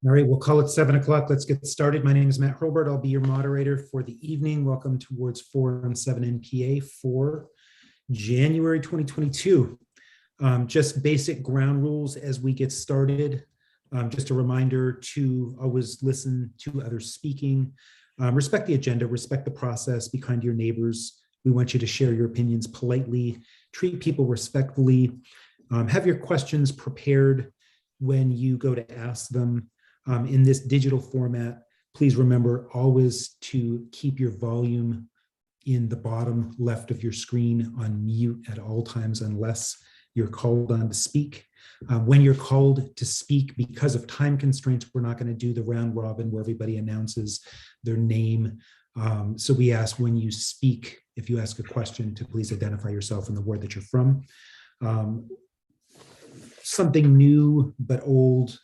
All right, we'll call it 7 o'clock. Let's get started. My name is Matt Hurlbert. I'll be your moderator for the evening. Welcome to Wards 4 and 7 NPA for January 2022. Just basic ground rules as we get started. Just a reminder to always listen to others speaking. Respect the agenda, respect the process, be kind to your neighbors. We want you to share your opinions politely, treat people respectfully, have your questions prepared when you go to ask them. In this digital format, please remember always to keep your volume in the bottom left of your screen on mute at all times unless you're called on to speak. When you're called to speak, because of time constraints, we're not going to do the round robin where everybody announces their name. So we ask when you speak, if you ask a question, to please identify yourself and the ward that you're from. Something new but old.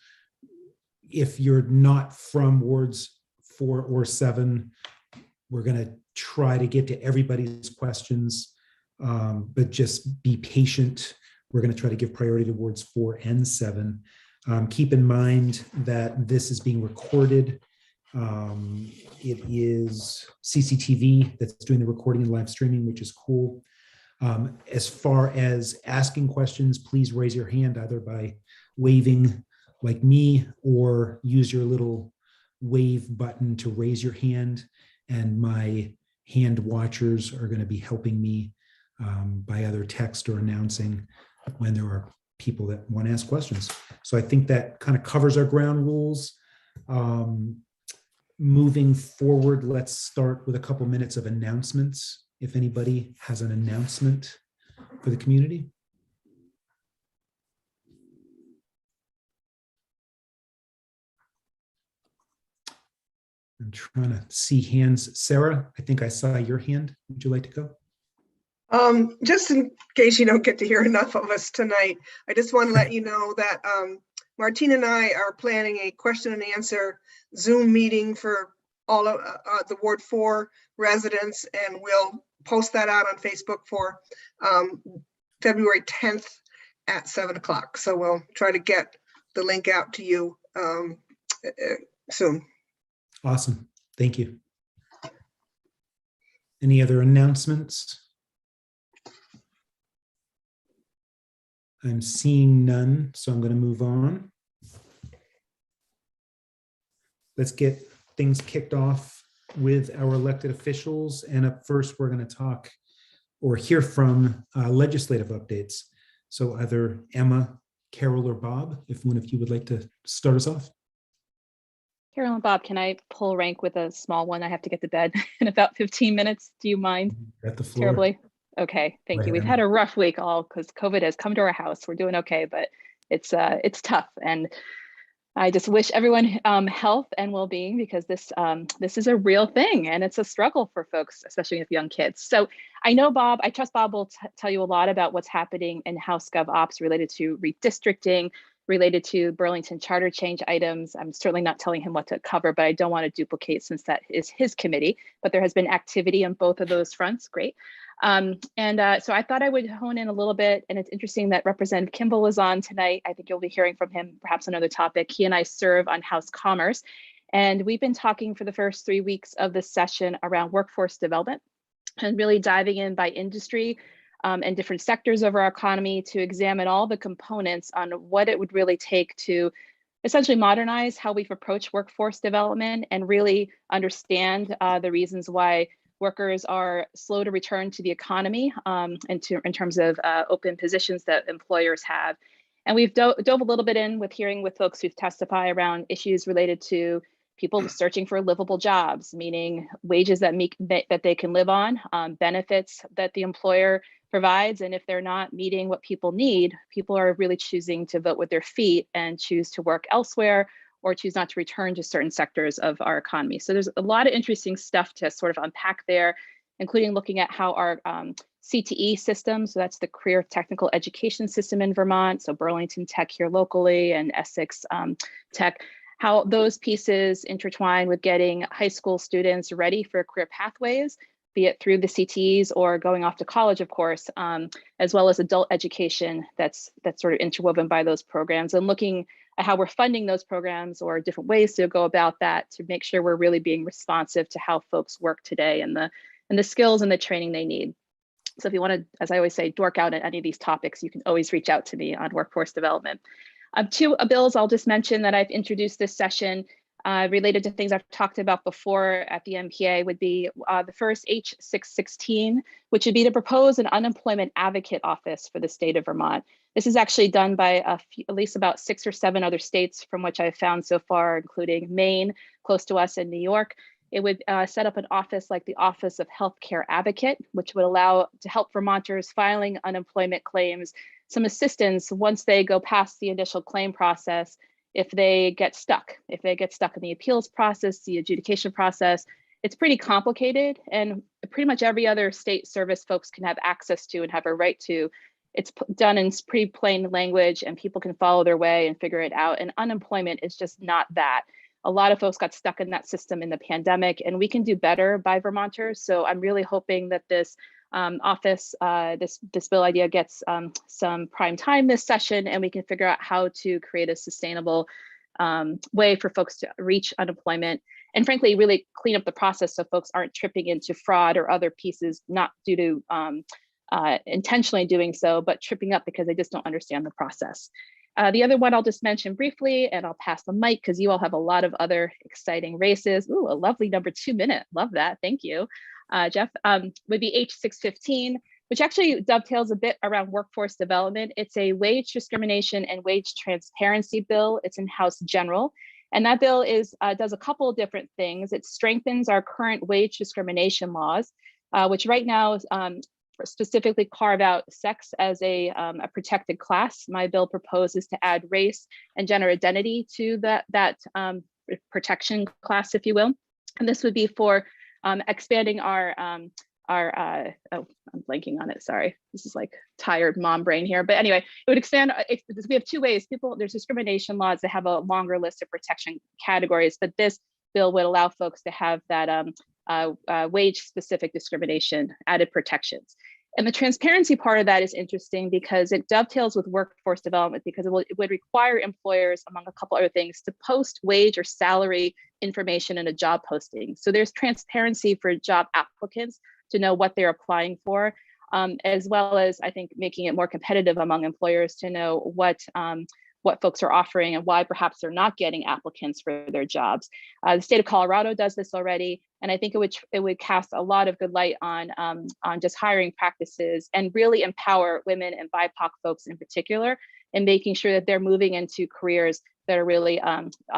If you're not from wards 4 or 7, we're going to try to get to everybody's questions, but just be patient. We're going to try to give priority to wards 4 and 7. Keep in mind that this is being recorded. It is CCTV that's doing the recording and live streaming, which is cool. As far as asking questions, please raise your hand either by waving like me, or use your little wave button to raise your hand. And my hand watchers are going to be helping me by either text or announcing when there are people that want to ask questions. So I think that kind of covers our ground rules. Moving forward, let's start with a couple minutes of announcements. If anybody has an announcement for the community. I'm trying to see hands. Sarah, I think I saw your hand. Would you like to go? Just in case you don't get to hear enough of us tonight, I just want to let you know that Martine and I are planning a question and answer Zoom meeting for all of the Ward 4 residents, and we'll post that out on Facebook for February 10th at 7 o'clock. So we'll try to get the link out to you soon. Awesome. Thank you. Any other announcements? I'm seeing none, so I'm going to move on. Let's get things kicked off with our elected officials. And up first, we're going to talk or hear from legislative updates. So either Emma, Carol, or Bob, if one of you would like to start us off. Carol and Bob, can I pull rank with a small one? I have to get to bed in about 15 minutes. Do you mind? At the floor. Terribly? Okay, thank you. We've had a rough week all because COVID has come to our house. We're doing okay, but it's tough. And I just wish everyone health and well-being, because this is a real thing and it's a struggle for folks, especially with young kids. So I know Bob, I trust Bob will tell you a lot about what's happening in House Gov Ops related to redistricting, related to Burlington charter change items. I'm certainly not telling him what to cover, but I don't want to duplicate since that is his committee, but there has been activity on both of those fronts. Great. So I thought I would hone in a little bit, and it's interesting that Representative Kimball is on tonight. I think you'll be hearing from him, perhaps another topic. He and I serve on House Commerce, and we've been talking for the first 3 weeks of this session around workforce development and really diving in by industry and different sectors of our economy to examine all the components on what it would really take to essentially modernize how we've approached workforce development and really understand the reasons why workers are slow to return to the economy in terms of open positions that employers have. And we've dove a little bit in with hearing with folks who've testified around issues related to people searching for livable jobs, meaning wages that they can live on, benefits that the employer provides. And if they're not meeting what people need, people are really choosing to vote with their feet and choose to work elsewhere or choose not to return to certain sectors of our economy. So there's a lot of interesting stuff to sort of unpack there, including looking at how our CTE system, so that's the Career Technical Education System in Vermont, so Burlington Tech here locally and Essex Tech, how those pieces intertwine with getting high school students ready for career pathways, be it through the CTEs or going off to college, of course, as well as adult education that's sort of interwoven by those programs, and looking how we're funding those programs or different ways to go about that to make sure we're really being responsive to how folks work today and the skills and the training they need. So if you want to, as I always say, dork out at any of these topics, you can always reach out to me on workforce development. Two bills I'll just mention that I've introduced this session related to things I've talked about before at the NPA would be the first H616, which would be to propose an unemployment advocate office for the state of Vermont. This is actually done by at least about 6 or 7 other states from which I've found so far, including Maine, close to us, and New York. It would set up an office like the Office of Healthcare Advocate, which would allow to help Vermonters filing unemployment claims some assistance once they go past the initial claim process. If they get stuck in the appeals process, the adjudication process, it's pretty complicated, and pretty much every other state service folks can have access to and have a right to. It's done in pretty plain language and people can follow their way and figure it out. And unemployment is just not that. A lot of folks got stuck in that system in the pandemic, and we can do better by Vermonters. So I'm really hoping that this office, this bill idea gets some prime time this session, and we can figure out how to create a sustainable way for folks to reach unemployment, and frankly, really clean up the process so folks aren't tripping into fraud or other pieces, not due to intentionally doing so, but tripping up because they just don't understand the process. The other one I'll just mention briefly, and I'll pass the mic because you all have a lot of other exciting races. Ooh, a lovely number 2 minute. Love that. Thank you, Jeff. Would be H615, which actually dovetails a bit around workforce development. It's a wage discrimination and wage transparency bill. It's in House General. And that bill does a couple of different things. It strengthens our current wage discrimination laws, which right now specifically carve out sex as a protected class. My bill proposes to add race and gender identity to that protection class, if you will. And this would be for expanding our oh, I'm blanking on it. Sorry, this is like tired mom brain here. But anyway, it would expand. We have 2 ways. There's discrimination laws that have a longer list of protection categories, but this bill would allow folks to have that wage-specific discrimination added protections. And the transparency part of that is interesting because it dovetails with workforce development, because it would require employers, among a couple other things, to post wage or salary information in a job posting. So there's transparency for job applicants to know what they're applying for, as well as, I think, making it more competitive among employers to know what folks are offering and why perhaps they're not getting applicants for their jobs. The state of Colorado does this already, and I think it would cast a lot of good light on just hiring practices and really empower women and BIPOC folks in particular, and making sure that they're moving into careers that are really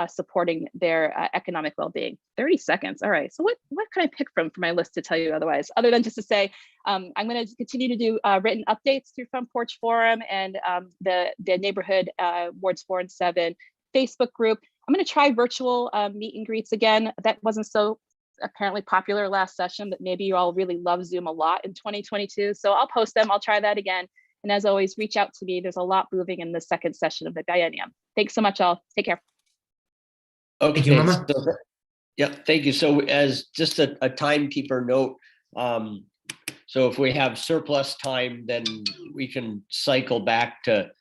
supporting their economic well-being. 30 seconds. All right. So what can I pick from for my list to tell you otherwise, other than just to say, I'm going to continue to do written updates through Front Porch Forum and the neighborhood Wards 4 and 7 Facebook group. I'm going to try virtual meet and greets again. That wasn't so apparently popular last session, but maybe you all really love Zoom a lot in 2022. So I'll post them. I'll try that again. And as always, reach out to me. There's a lot moving in the second session of the biennium. Thanks so much, all. Take care. Okay. Thank you, Mama. Yeah, thank you. So as just a timekeeper note, so if we have surplus time, then we can cycle back to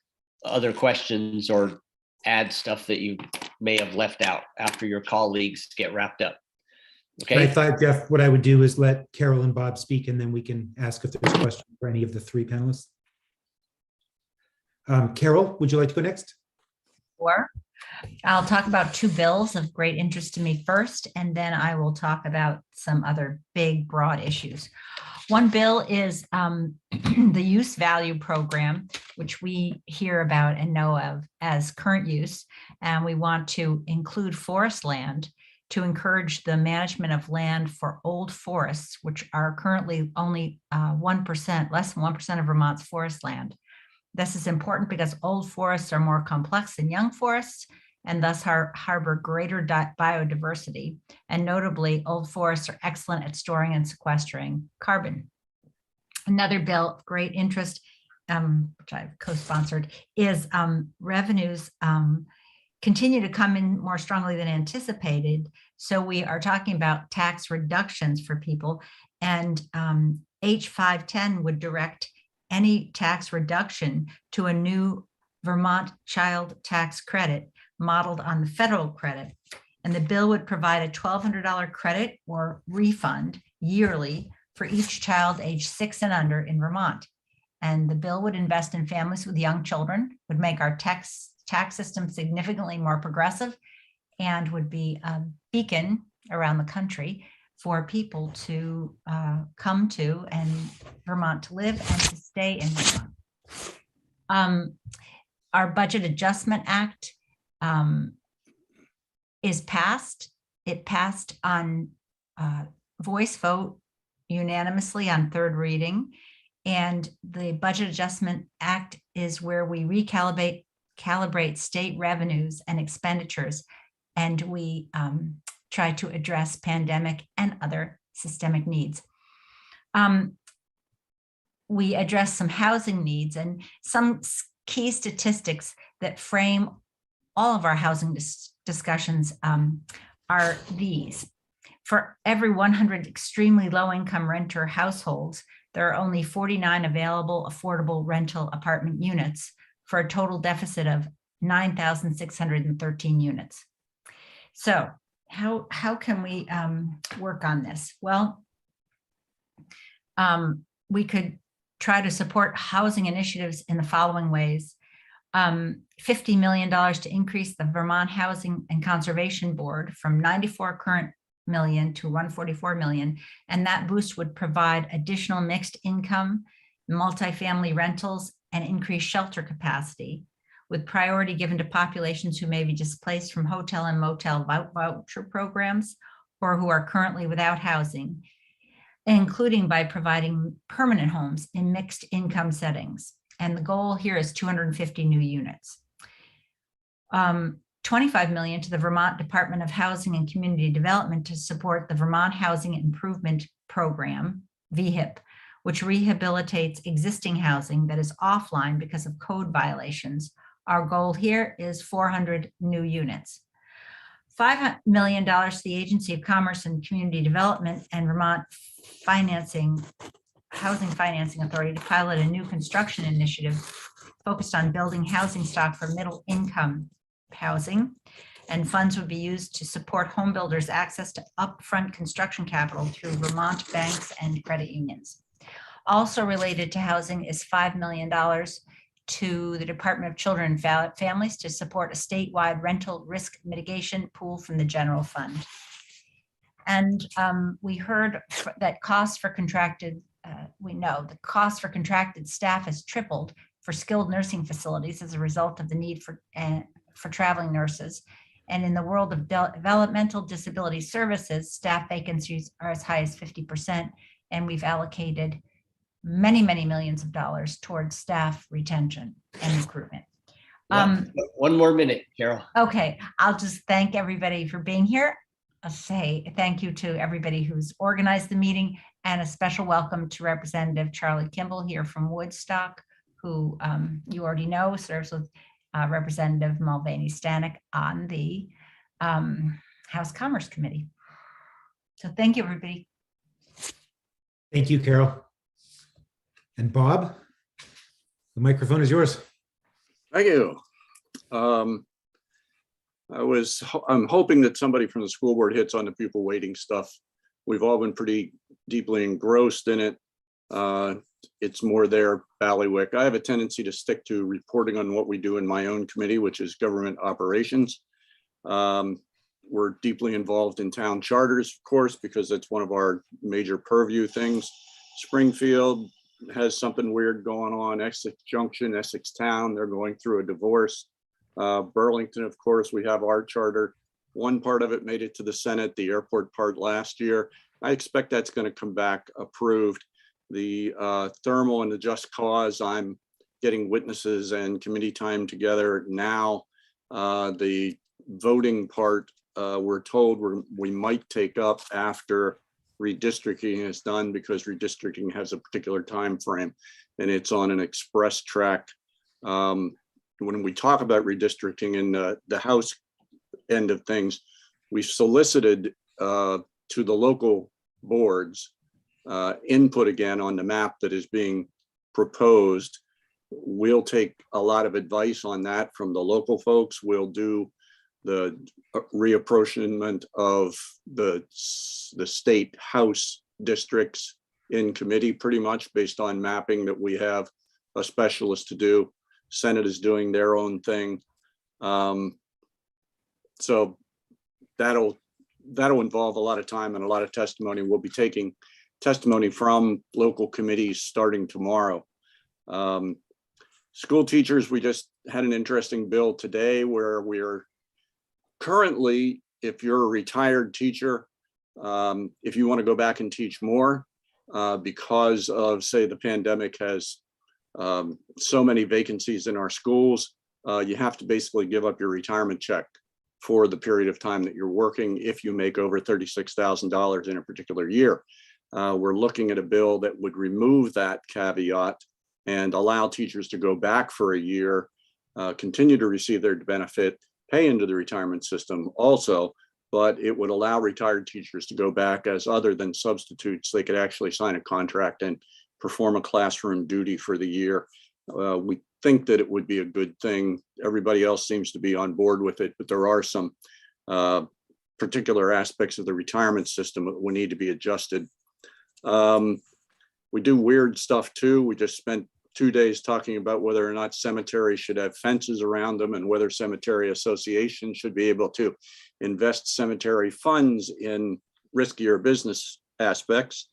other questions or add stuff that you may have left out after your colleagues get wrapped up. Okay. I thought, Jeff, what I would do is let Carol and Bob speak, and then we can ask if there's questions for any of the 3 panelists. Carol, would you like to go next? Sure. I'll talk about 2 bills of great interest to me first, and then I will talk about some other big, broad issues. One bill is the use value program, which we hear about and know of as current use, and we want to include forest land to encourage the management of land for old forests, which are currently only 1%, less than 1% of Vermont's forest land. This is important because old forests are more complex than young forests and thus harbor greater biodiversity. And notably, old forests are excellent at storing and sequestering carbon. Another bill of great interest, which I've co-sponsored, is revenues continue to come in more strongly than anticipated. So we are talking about tax reductions for people, and H510 would direct any tax reduction to a new Vermont child tax credit, modeled on the federal credit. And the bill would provide a $1,200 credit or refund yearly for each child aged 6 and under in Vermont. And the bill would invest in families with young children, would make our tax system significantly more progressive, and would be a beacon around the country for people to come to and Vermont to live and to stay in Vermont. Our Budget Adjustment Act is passed. It passed on voice vote unanimously on third reading. And the Budget Adjustment Act is where we calibrate state revenues and expenditures, and we try to address pandemic and other systemic needs. We address some housing needs and some key statistics that frame all of our housing discussions are these. For every 100 extremely low-income renter households, there are only 49 available affordable rental apartment units for a total deficit of 9,613 units. So how can we work on this? Well, we could try to support housing initiatives in the following ways. $50 million to increase the Vermont Housing and Conservation Board from 94 current million to 144 million. And that boost would provide additional mixed income, multifamily rentals, and increased shelter capacity, with priority given to populations who may be displaced from hotel and motel voucher programs or who are currently without housing, including by providing permanent homes in mixed income settings. And the goal here is 250 new units. 25 million to the Vermont Department of Housing and Community Development to support the Vermont Housing Improvement Program, VHIP, which rehabilitates existing housing that is offline because of code violations. Our goal here is 400 new units. $5 million to the Agency of Commerce and Community Development and Vermont Housing Financing Authority to pilot a new construction initiative focused on building housing stock for middle income housing, and funds would be used to support home builders' access to upfront construction capital through Vermont banks and credit unions. Also related to housing is $5 million to the Department of Children and Families to support a statewide rental risk mitigation pool from the general fund. And we heard that costs for contracted, we know the cost for contracted staff has tripled for skilled nursing facilities as a result of the need for traveling nurses. And in the world of developmental disability services, staff vacancies are as high as 50%. And we've allocated many, many millions of dollars towards staff retention and recruitment. One more minute, Carol. Okay, I'll just thank everybody for being here. I'll say thank you to everybody who's organized the meeting, and a special welcome to Representative Charlie Kimball here from Woodstock, who you already know serves with Representative Mulvaney Stanek on the House Commerce Committee. So thank you, everybody. Thank you, Carol. And Bob, the microphone is yours. Thank you. I'm hoping that somebody from the school board hits on the pupil waiting stuff. We've all been pretty deeply engrossed in it. It's more there, ballywick. I have a tendency to stick to reporting on what we do in my own committee, which is government operations. We're deeply involved in town charters, of course, because that's one of our major purview things. Springfield has something weird going on. Essex Junction, Essex Town, they're going through a divorce. Burlington, of course, we have our charter. One part of it made it to the Senate, the airport part last year. I expect that's going to come back approved. The thermal and the just cause, I'm getting witnesses and committee time together now. The voting part, we're told we might take up after redistricting is done, because redistricting has a particular time frame and it's on an express track. When we talk about redistricting in the House end of things, we solicited to the local boards input again on the map that is being proposed. We'll take a lot of advice on that from the local folks. We'll do the reapportionment of the state house districts in committee, pretty much based on mapping that we have a specialist to do. Senate is doing their own thing. So that'll involve a lot of time and a lot of testimony. We'll be taking testimony from local committees starting tomorrow. School teachers, we just had an interesting bill today where we're currently, if you're a retired teacher, if you want to go back and teach more, because of, say, the pandemic has so many vacancies in our schools, you have to basically give up your retirement check for the period of time that you're working if you make over $36,000 in a particular year. We're looking at a bill that would remove that caveat and allow teachers to go back for a year, continue to receive their benefit, pay into the retirement system also, but it would allow retired teachers to go back as other than substitutes. They could actually sign a contract and perform a classroom duty for the year. We think that it would be a good thing. Everybody else seems to be on board with it, but there are some particular aspects of the retirement system that will need to be adjusted. We do weird stuff too. We just spent 2 days talking about whether or not cemeteries should have fences around them and whether cemetery associations should be able to invest cemetery funds in riskier business aspects.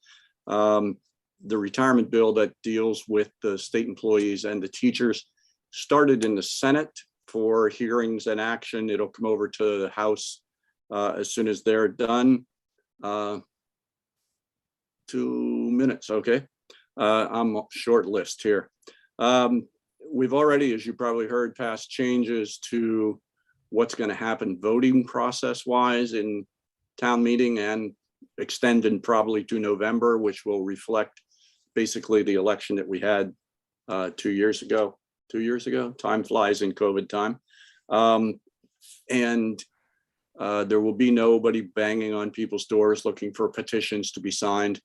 The retirement bill that deals with the state employees and the teachers started in the Senate for hearings and action. It'll come over to the House as soon as they're done. 2 minutes, okay. I'm short list here. We've already, as you probably heard, passed changes to what's going to happen voting process wise in town meeting and extended probably to November, which will reflect basically the election that we had 2 years ago. 2 years ago, time flies in COVID time. There will be nobody banging on people's doors looking for petitions to be signed.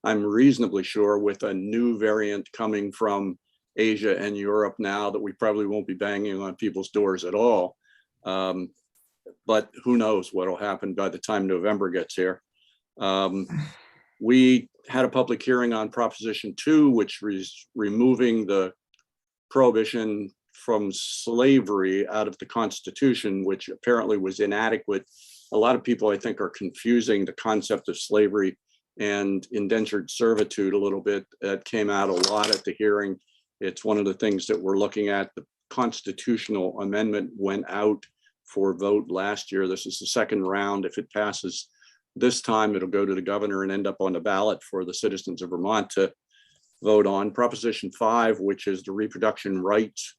I'm reasonably sure with a new variant coming from Asia and Europe now that we probably won't be banging on people's doors at all. But who knows what will happen by the time November gets here. We had a public hearing on Proposition 2, which is removing the prohibition from slavery out of the Constitution, which apparently was inadequate. A lot of people, I think, are confusing the concept of slavery and indentured servitude a little bit. That came out a lot at the hearing. It's one of the things that we're looking at. The constitutional amendment went out for vote last year. This is the second round. If it passes this time, it'll go to the governor and end up on the ballot for the citizens of Vermont to vote on. Proposition 5, which is the reproduction rights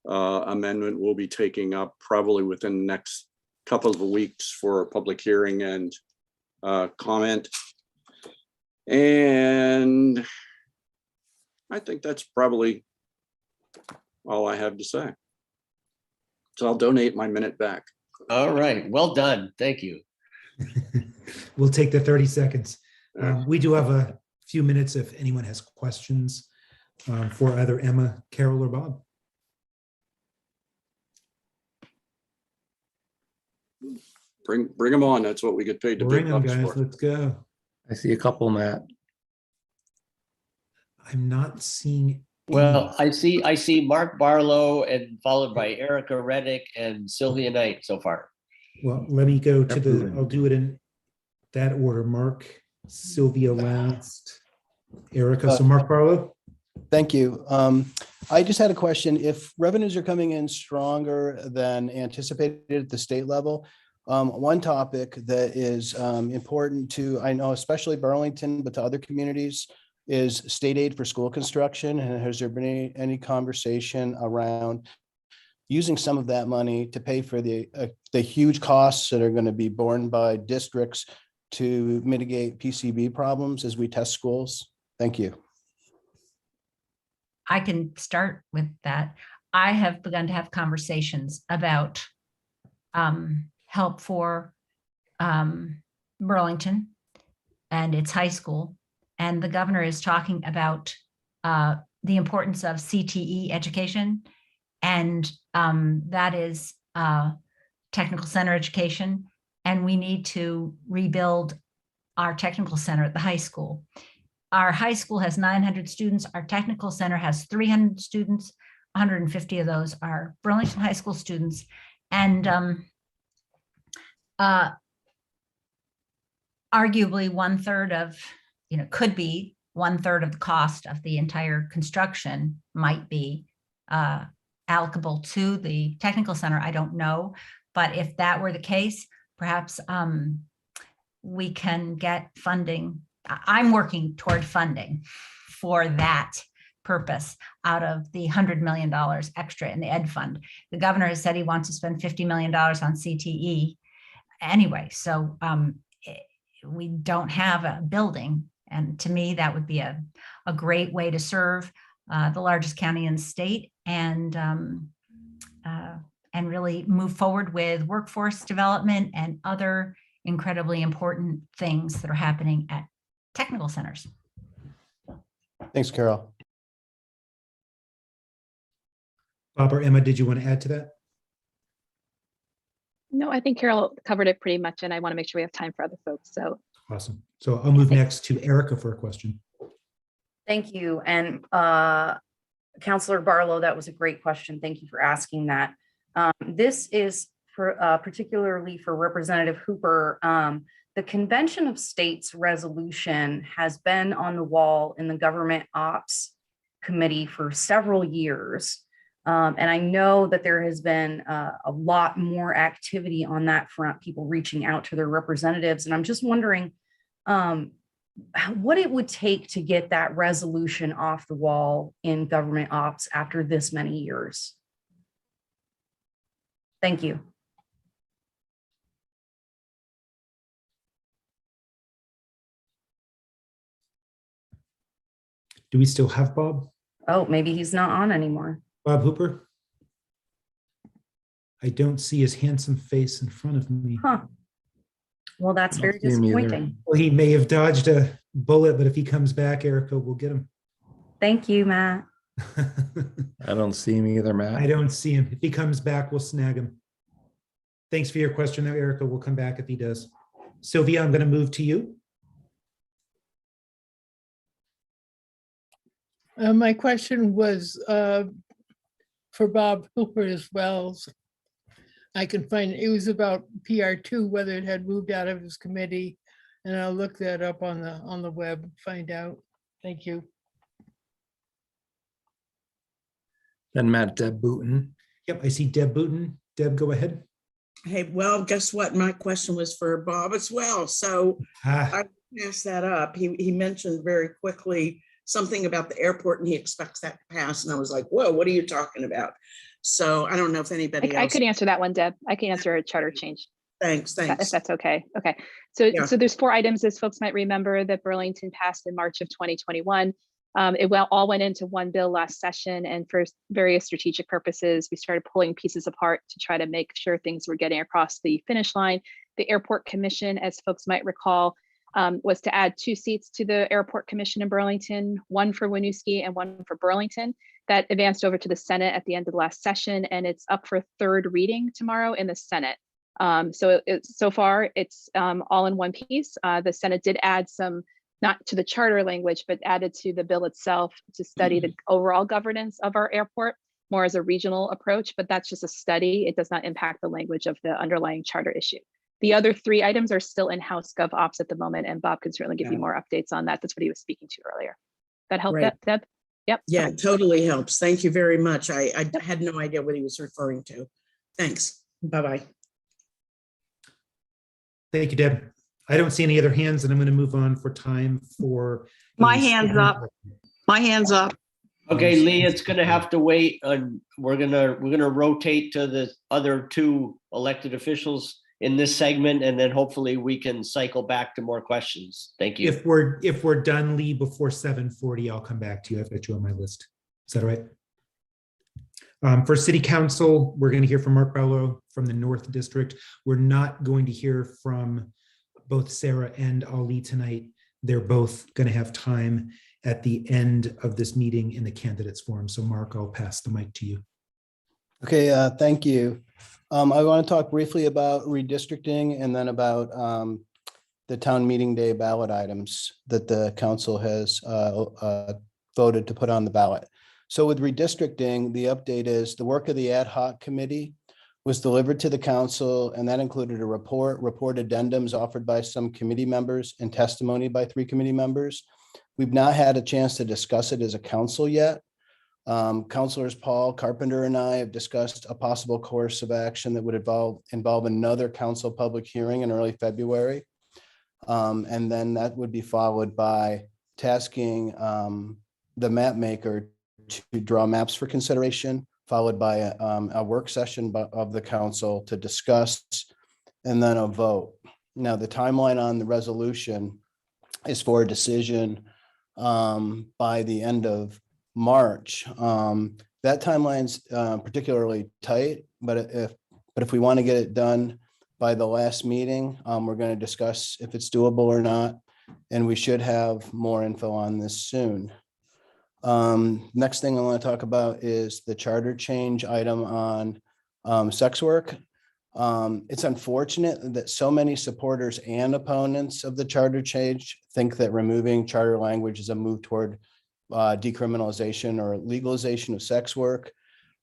amendment, will be taking up probably within the next couple of weeks for a public hearing and comment. And I think that's probably all I have to say. So I'll donate my minute back. All right, well done. Thank you. We'll take the 30 seconds. We do have a few minutes if anyone has questions for either Emma, Carol, or Bob. Bring them on. That's what we get paid to Bring big them, bucks guys. for. Let's go. I see a couple, Matt. I'm not seeing. Well, I see Mark Barlow and followed by Erica Reddick and Sylvia Knight so far. Well, let me go to the, I'll do it in that order. Mark, Sylvia last, Erica. So Mark Barlow. Thank you. I just had a question. If revenues are coming in stronger than anticipated at the state level, one topic that is important to, I know, especially Burlington, but to other communities, is state aid for school construction. And has there been any conversation around using some of that money to pay for the huge costs that are going to be borne by districts to mitigate PCB problems as we test schools? Thank you. I can start with that. I have begun to have conversations about help for Burlington and its high school. And the governor is talking about the importance of CTE education. And that is technical center education, and we need to rebuild our technical center at the high school. Our high school has 900 students. Our technical center has 300 students. 150 of those are Burlington High School students. And arguably 1/3 of, could be 1/3 of the cost of the entire construction might be allocable to the technical center. I don't know, but if that were the case, perhaps we can get funding. I'm working toward funding for that purpose out of the $100 million extra in the ed fund. The governor has said he wants to spend $50 million on CTE anyway. So we don't have a building. And to me, that would be a great way to serve the largest county in the state and really move forward with workforce development and other incredibly important things that are happening at technical centers. Thanks, Carol. Bob or Emma, did you want to add to that? No, I think Carol covered it pretty much, and I want to make sure we have time for other folks. So Awesome. So I'll move next to Erica for a question. Thank you. And Councilor Barlow, that was a great question. Thank you for asking that. This is for particularly for Representative Hooper. The Convention of States resolution has been on the wall in the Government Ops Committee for several years. And I know that there has been a lot more activity on that front, people reaching out to their representatives. And I'm just wondering what it would take to get that resolution off the wall in government ops after this many years. Thank you. Do we still have Bob? Oh, maybe he's not on anymore. Bob Hooper? I don't see his handsome face in front of me. Huh. Well, that's very disappointing. Well, he may have dodged a bullet, but if he comes back, Erica, we'll get him. Thank you, Matt. I don't see him either, Matt. I don't see him. If he comes back, we'll snag him. Thanks for your question, though, Erica. We'll come back if he does. Sylvia, I'm going to move to you. My question was for Bob Hooper as well. So I can find it was about PR2, whether it had moved out of his committee, and I'll look that up on the web, find out. Thank you. Then Matt, Deb Booton. Yep, I see Deb Booton. Deb, go ahead. Hey, well, guess what? My question was for Bob as well. So I passed that up. He mentioned very quickly something about the airport and he expects that to pass. And I was like, whoa, what are you talking about? So I don't know if anybody else. I could answer that one, Deb. I can answer a charter change. Thanks. If that's okay. Okay. So there's 4 items, as folks might remember, that Burlington passed in March of 2021. It all went into one bill last session, and for various strategic purposes, we started pulling pieces apart to try to make sure things were getting across the finish line. The Airport Commission, as folks might recall, was to add 2 seats to the Airport Commission in Burlington, 1 for Winooski and 1 for Burlington. That advanced over to the Senate at the end of the last session, and it's up for 3rd reading tomorrow in the Senate. So far, it's all in one piece. The Senate did add some, not to the charter language, but added to the bill itself to study the overall governance of our airport, more as a regional approach, but that's just a study. It does not impact the language of the underlying charter issue. The other 3 items are still in-house gov ops at the moment, and Bob can certainly give you more updates on that. That's what he was speaking to earlier. That helped, Right. Deb? Yep. Yeah, it totally helps. Thank you very much. I had no idea what he was referring to. Thanks. Bye-bye. Thank you, Deb. I don't see any other hands, and I'm going to move on for time for. My hand's up. My hand's up. Okay, Lee, it's gonna have to wait. We're gonna rotate to the other 2 elected officials in this segment, and then hopefully we can cycle back to more questions. Thank you. If we're done, Lee, before 7:40, I'll come back to you. I've got you on my list. Is that all right? For City Council, we're going to hear from Mark Bello from the North District. We're not going to hear from both Sarah and Ali tonight. They're both going to have time at the end of this meeting in the candidates forum. So Mark, I'll pass the mic to you. Okay, thank you. I want to talk briefly about redistricting and then about the town meeting day ballot items that the council has voted to put on the ballot. So with redistricting, the update is the work of the ad hoc committee was delivered to the council, and that included a report addendums offered by some committee members and testimony by 3 committee members. We've not had a chance to discuss it as a council yet. Councilors Paul Carpenter and I have discussed a possible course of action that would involve another council public hearing in early February. And then that would be followed by tasking the map maker to draw maps for consideration, followed by a work session of the council to discuss, and then a vote. Now, the timeline on the resolution is for a decision by the end of March. That timeline's particularly tight, but if we want to get it done by the last meeting, we're going to discuss if it's doable or not, and we should have more info on this soon. Next thing I want to talk about is the charter change item on sex work. It's unfortunate that so many supporters and opponents of the charter change think that removing charter language is a move toward decriminalization or legalization of sex work.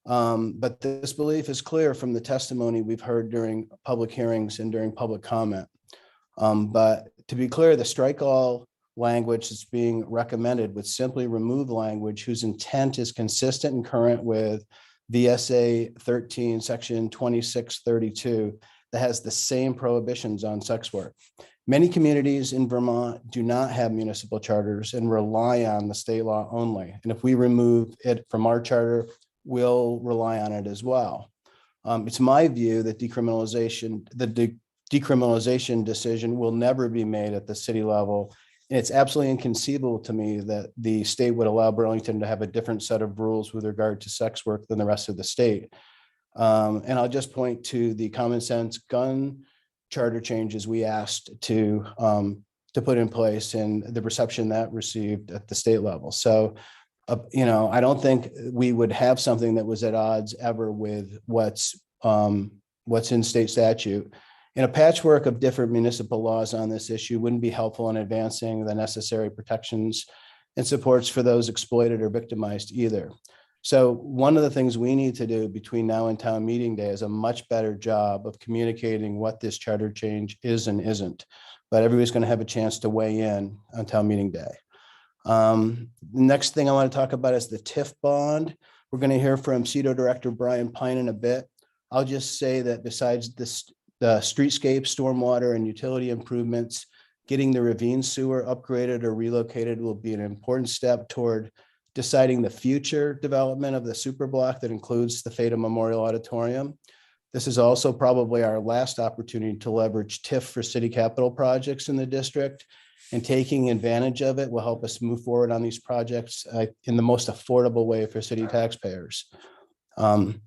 But this belief is clear from the testimony we've heard during public hearings and during public comment. But to be clear, the strike all language that's being recommended would simply remove language whose intent is consistent and current with VSA 13, section 2632, that has the same prohibitions on sex work. Many communities in Vermont do not have municipal charters and rely on the state law only. And if we remove it from our charter, we'll rely on it as well. It's my view that the decriminalization decision will never be made at the city level. And it's absolutely inconceivable to me that the state would allow Burlington to have a different set of rules with regard to sex work than the rest of the state. And I'll just point to the common sense gun charter changes we asked to put in place and the reception that received at the state level. So, I don't think we would have something that was at odds ever with what's in state statute. And a patchwork of different municipal laws on this issue wouldn't be helpful in advancing the necessary protections and supports for those exploited or victimized either. So one of the things we need to do between now and town meeting day is a much better job of communicating what this charter change is and isn't. But everybody's going to have a chance to weigh in on town meeting day. The next thing I want to talk about is the TIF bond. We're going to hear from CEDO Director Brian Pine in a bit. I'll just say that besides this, the streetscape, stormwater, and utility improvements, getting the ravine sewer upgraded or relocated will be an important step toward deciding the future development of the super block that includes the Fata Memorial Auditorium. This is also probably our last opportunity to leverage TIF for city capital projects in the district, and taking advantage of it will help us move forward on these projects in the most affordable way for city taxpayers. On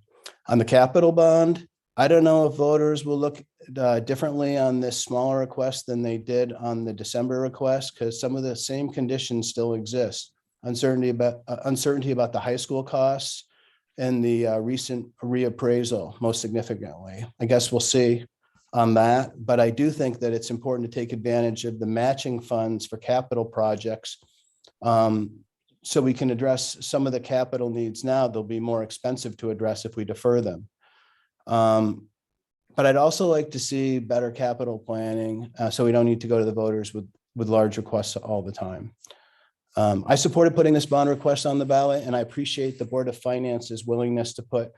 the capital bond, I don't know if voters will look differently on this smaller request than they did on the December request, because some of the same conditions still exist. Uncertainty about the high school costs and the recent reappraisal, most significantly. I guess we'll see on that, but I do think that it's important to take advantage of the matching funds for capital projects, so we can address some of the capital needs now. They'll be more expensive to address if we defer them. But I'd also like to see better capital planning, so we don't need to go to the voters with large requests all the time. I supported putting this bond request on the ballot, and I appreciate the Board of Finance's willingness to put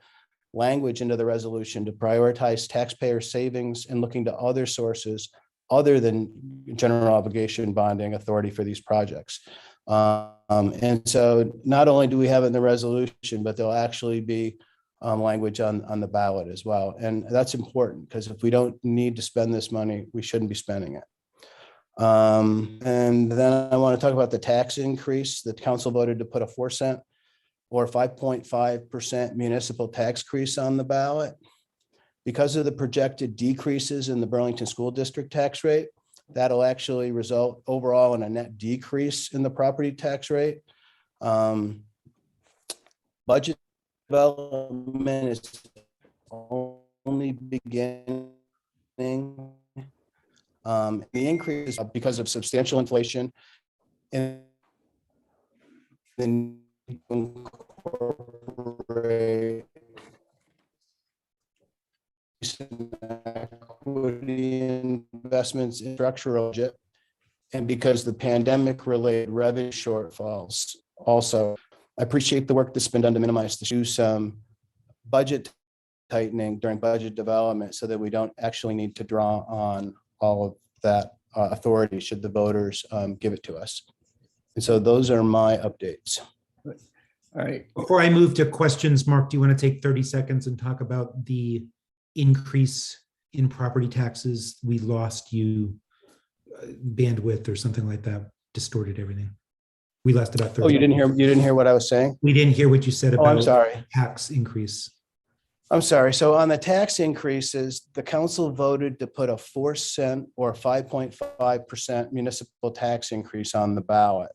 language into the resolution to prioritize taxpayer savings and looking to other sources other than general obligation bonding authority for these projects. And so not only do we have it in the resolution, but there'll actually be language on the ballot as well. And that's important, because if we don't need to spend this money, we shouldn't be spending it. And then I want to talk about the tax increase. The council voted to put a 4-cent or 5.5% municipal tax increase on the ballot. Because of the projected decreases in the Burlington School District tax rate, that'll actually result overall in a net decrease in the property tax rate. Budget development is only beginning. The increase is because of substantial inflation and then incorporate equity investments in structural budget, and because the pandemic related revenue shortfalls. Also, I appreciate the work that's been done to minimize the do some budget tightening during budget development so that we don't actually need to draw on all of that authority should the voters give it to us. And so those are my updates. All right. Before I move to questions, Mark, do you want to take 30 seconds and talk about the increase in property taxes? We lost you bandwidth or something like that, distorted everything. We lost about 30. Oh, you didn't hear what I was saying? We didn't hear what you said Oh, about I'm sorry. tax increase. I'm sorry. So on the tax increases, the council voted to put a 4 cent or 5.5% municipal tax increase on the ballot.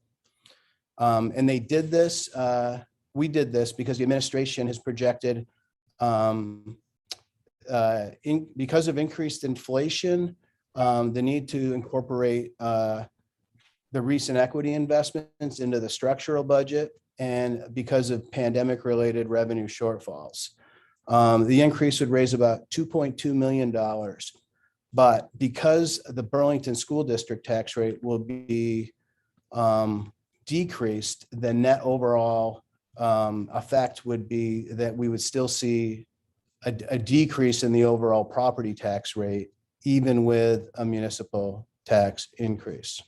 And they did this, we did this because the administration has projected because of increased inflation, the need to incorporate the recent equity investments into the structural budget, and because of pandemic related revenue shortfalls. The increase would raise about $2.2 million. But because the Burlington School District tax rate will be decreased, the net overall effect would be that we would still see a decrease in the overall property tax rate, even with a municipal tax increase.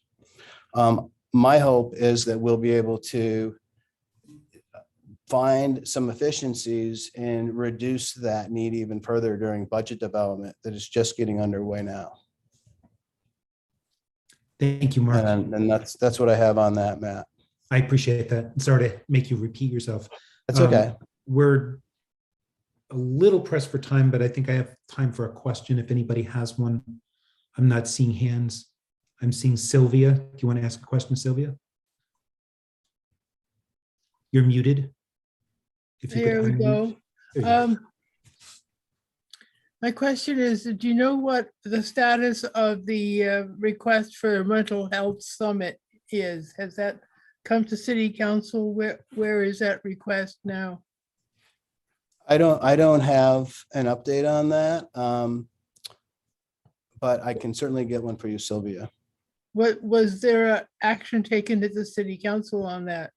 My hope is that we'll be able to find some efficiencies and reduce that need even further during budget development that is just getting underway now. Thank you, Mark. And that's what I have on that, Matt. I appreciate that. Sorry to make you repeat yourself. That's okay. We're a little pressed for time, but I think I have time for a question if anybody has one. I'm not seeing hands. I'm seeing Sylvia. Do you want to ask a question, Sylvia? You're muted. If you There we could go. unmute. There you go. My question is, do you know what the status of the request for a mental health summit is? Has that come to city council? Where is that request now? I don't have an update on that, but I can certainly get one for you, Sylvia. What was there action taken at the city council on that?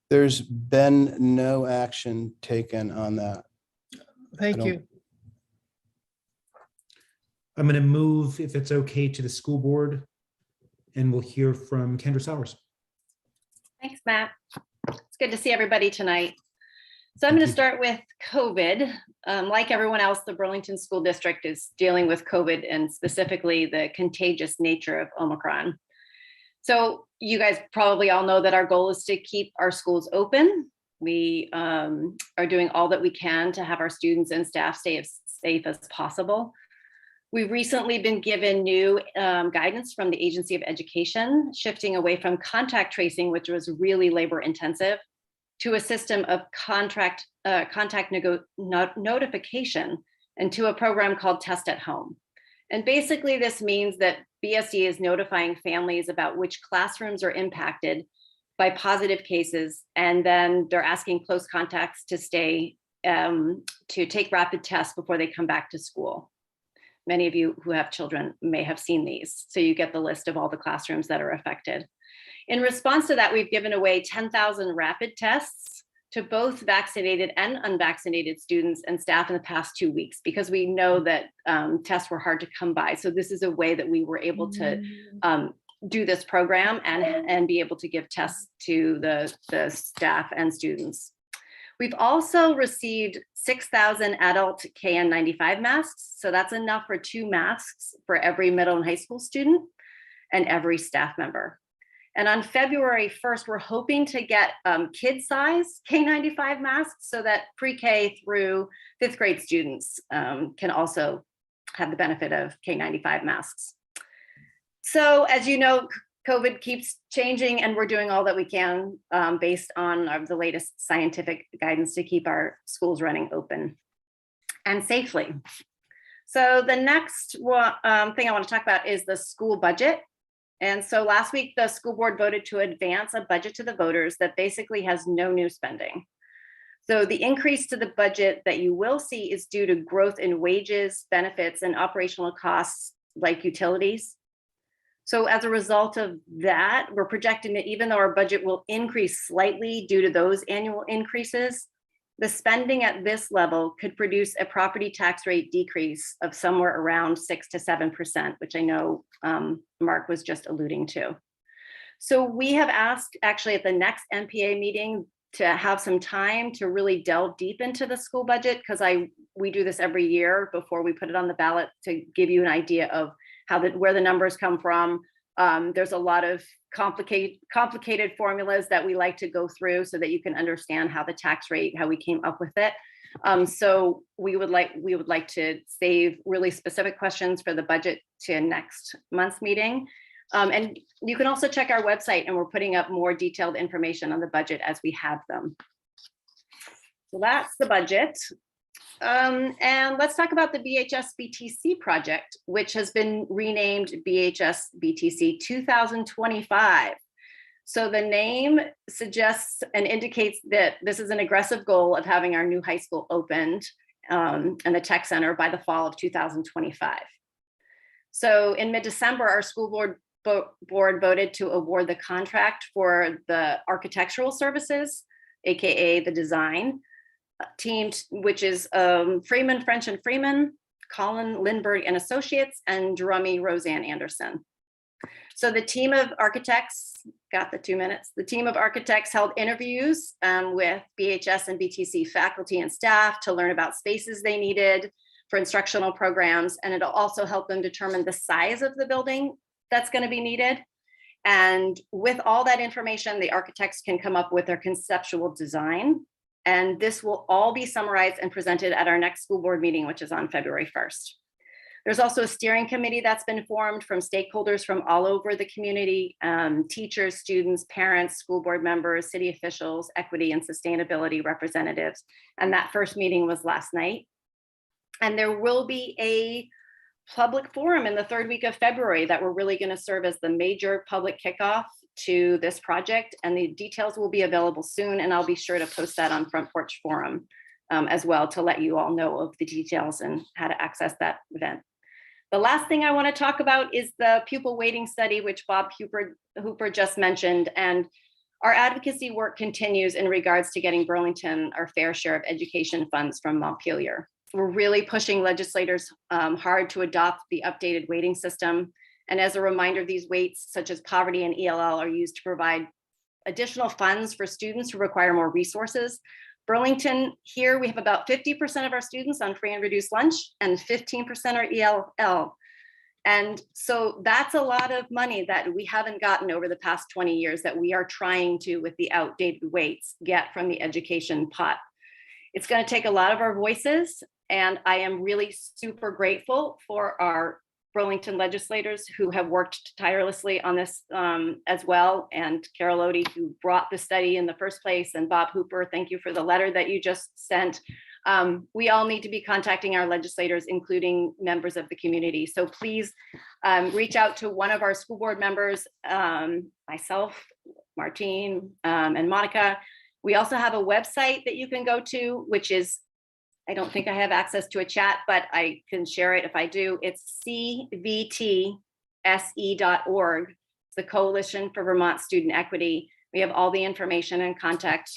There's been no action taken on that. Thank you. I'm going to move, if it's okay, to the school board, and we'll hear from Kendra Sowers. Thanks, Matt. It's good to see everybody tonight. So I'm going to start with COVID. Like everyone else, the Burlington School District is dealing with COVID and specifically the contagious nature of Omicron. So you guys probably all know that our goal is to keep our schools open. We are doing all that we can to have our students and staff stay as safe as possible. We've recently been given new guidance from the Agency of Education, shifting away from contact tracing, which was really labor intensive, to a system of contact notification, and to a program called Test at Home. And basically this means that BSD is notifying families about which classrooms are impacted by positive cases, and then they're asking close contacts to stay, to take rapid tests before they come back to school. Many of you who have children may have seen these. So you get the list of all the classrooms that are affected. In response to that, we've given away 10,000 rapid tests to both vaccinated and unvaccinated students and staff in the past 2 weeks, because we know that tests were hard to come by. So this is a way that we were able to do this program and be able to give tests to the staff and students. We've also received 6,000 adult KN95 masks. So that's enough for 2 masks for every middle and high school student and every staff member. And on February 1st, we're hoping to get kid size K95 masks so that pre-K through 5th grade students can also have the benefit of K95 masks. So as you know, COVID keeps changing, and we're doing all that we can based on the latest scientific guidance to keep our schools running open and safely. So the next thing I want to talk about is the school budget. And so last week, the school board voted to advance a budget to the voters that basically has no new spending. So the increase to the budget that you will see is due to growth in wages, benefits, and operational costs like utilities. So as a result of that, we're projecting that even though our budget will increase slightly due to those annual increases, the spending at this level could produce a property tax rate decrease of somewhere around 6 to 7%, which I know Mark was just alluding to. So we have asked actually at the next NPA meeting to have some time to really delve deep into the school budget, because we do this every year before we put it on the ballot to give you an idea of where the numbers come from. There's a lot of complicated formulas that we like to go through so that you can understand how the tax rate, how we came up with it. So we would like to save really specific questions for the budget to next month's meeting. And you can also check our website, and we're putting up more detailed information on the budget as we have them. So that's the budget. And let's talk about the BHS BTC project, which has been renamed BHS BTC 2025. So the name suggests and indicates that this is an aggressive goal of having our new high school opened and the tech center by the fall of 2025. So in mid-December, our school board voted to award the contract for the architectural services, AKA the design team, which is Freeman, French and Freeman, Colin Lindbergh and Associates, and Drummy Roseanne Anderson. So the team of architects, got the 2 minutes, the team of architects held interviews with BHS and BTC faculty and staff to learn about spaces they needed for instructional programs, and it'll also help them determine the size of the building that's going to be needed. And with all that information, the architects can come up with their conceptual design. And this will all be summarized and presented at our next school board meeting, which is on February 1st. There's also a steering committee that's been formed from stakeholders from all over the community, teachers, students, parents, school board members, city officials, equity and sustainability representatives. And that first meeting was last night. And there will be a public forum in the third week of February that we're really going to serve as the major public kickoff to this project, and the details will be available soon, and I'll be sure to post that on Front Porch Forum as well to let you all know of the details and how to access that event. The last thing I want to talk about is the pupil waiting study, which Bob Hooper just mentioned, and our advocacy work continues in regards to getting Burlington our fair share of education funds from Montpelier. We're really pushing legislators hard to adopt the updated weighting system. And as a reminder, these weights, such as poverty and ELL, are used to provide additional funds for students who require more resources. Burlington, here we have about 50% of our students on free and reduced lunch, and 15% are ELL. And so that's a lot of money that we haven't gotten over the past 20 years that we are trying to, with the outdated weights, get from the education pot. It's going to take a lot of our voices, and I am really super grateful for our Burlington legislators who have worked tirelessly on this as well, and Carol Odie, who brought the study in the first place, and Bob Hooper, thank you for the letter that you just sent. We all need to be contacting our legislators, including members of the community. So please reach out to one of our school board members, myself, Martine, and Monica. We also have a website that you can go to, which is, I don't think I have access to a chat, but I can share it if I do. It's cvtse.org. It's the Coalition for Vermont Student Equity. We have all the information and contact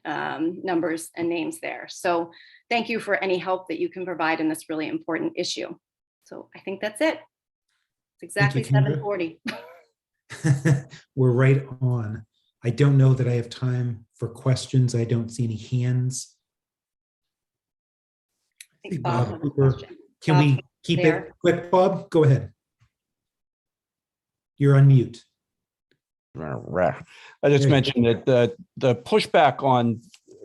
numbers and names there. So thank you for any help that you can provide in this really important issue. So I think that's it. It's exactly 7:40. We're right on. I don't know that I have time for questions. I don't see any hands. I think Bob, Bob, can we keep it quick, Bob? Go ahead. You're on mute. I just mentioned that the pushback on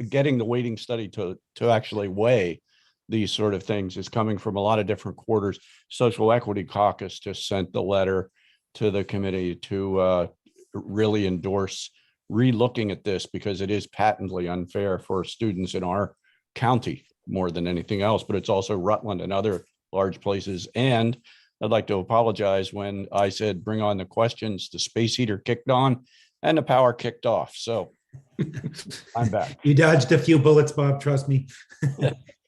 getting the weighting study to actually weigh these sort of things is coming from a lot of different quarters. Social Equity Caucus just sent the letter. to the committee to really endorse re-looking at this, because it is patently unfair for students in our county more than anything else, but it's also Rutland and other large places. And I'd like to apologize when I said bring on the questions, the space heater kicked on and the power kicked off. So I'm back. You dodged a few bullets, Bob, trust me.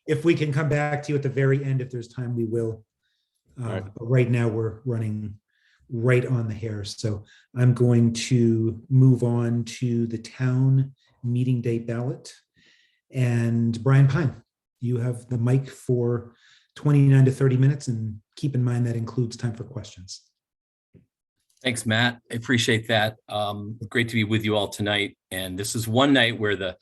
If we can come back to you at the very end, if there's time, we will. Right. But right now we're running right on the hair. So I'm going to move on to the town meeting day ballot. And Brian Pine, you have the mic for 29 to 30 minutes, and keep in mind that includes time for questions. Thanks, Matt. I appreciate that. Great to be with you all tonight. And this is one night where the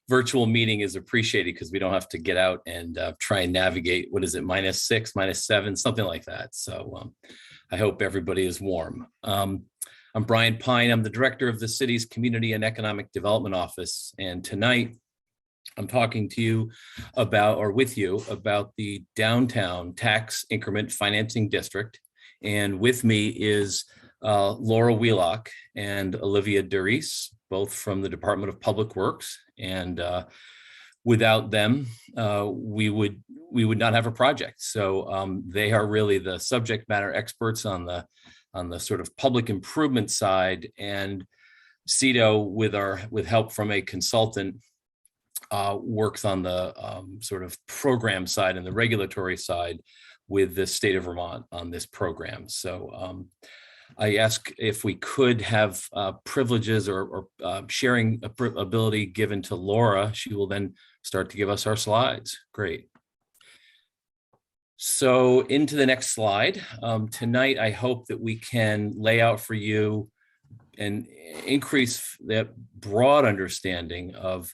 virtual meeting is appreciated because we don't have to get out and try and navigate, what is it, -6, -7, something like that. So I hope everybody is warm. I'm Brian Pine. I'm the director of the city's Community and Economic Development Office. And tonight I'm talking to you about, or with you, about the Downtown Tax Increment Financing District. And with me is Laura Wheelock and Olivia Durice, both from the Department of Public Works. And without them, we would not have a project. So they are really the subject matter experts on the sort of public improvement side, and CEDO, with help from a consultant, works on the sort of program side and the regulatory side with the state of Vermont on this program. So I ask if we could have privileges or sharing ability given to Laura. She will then start to give us our slides. Great. So into the next slide. Tonight, I hope that we can lay out for you and increase that broad understanding of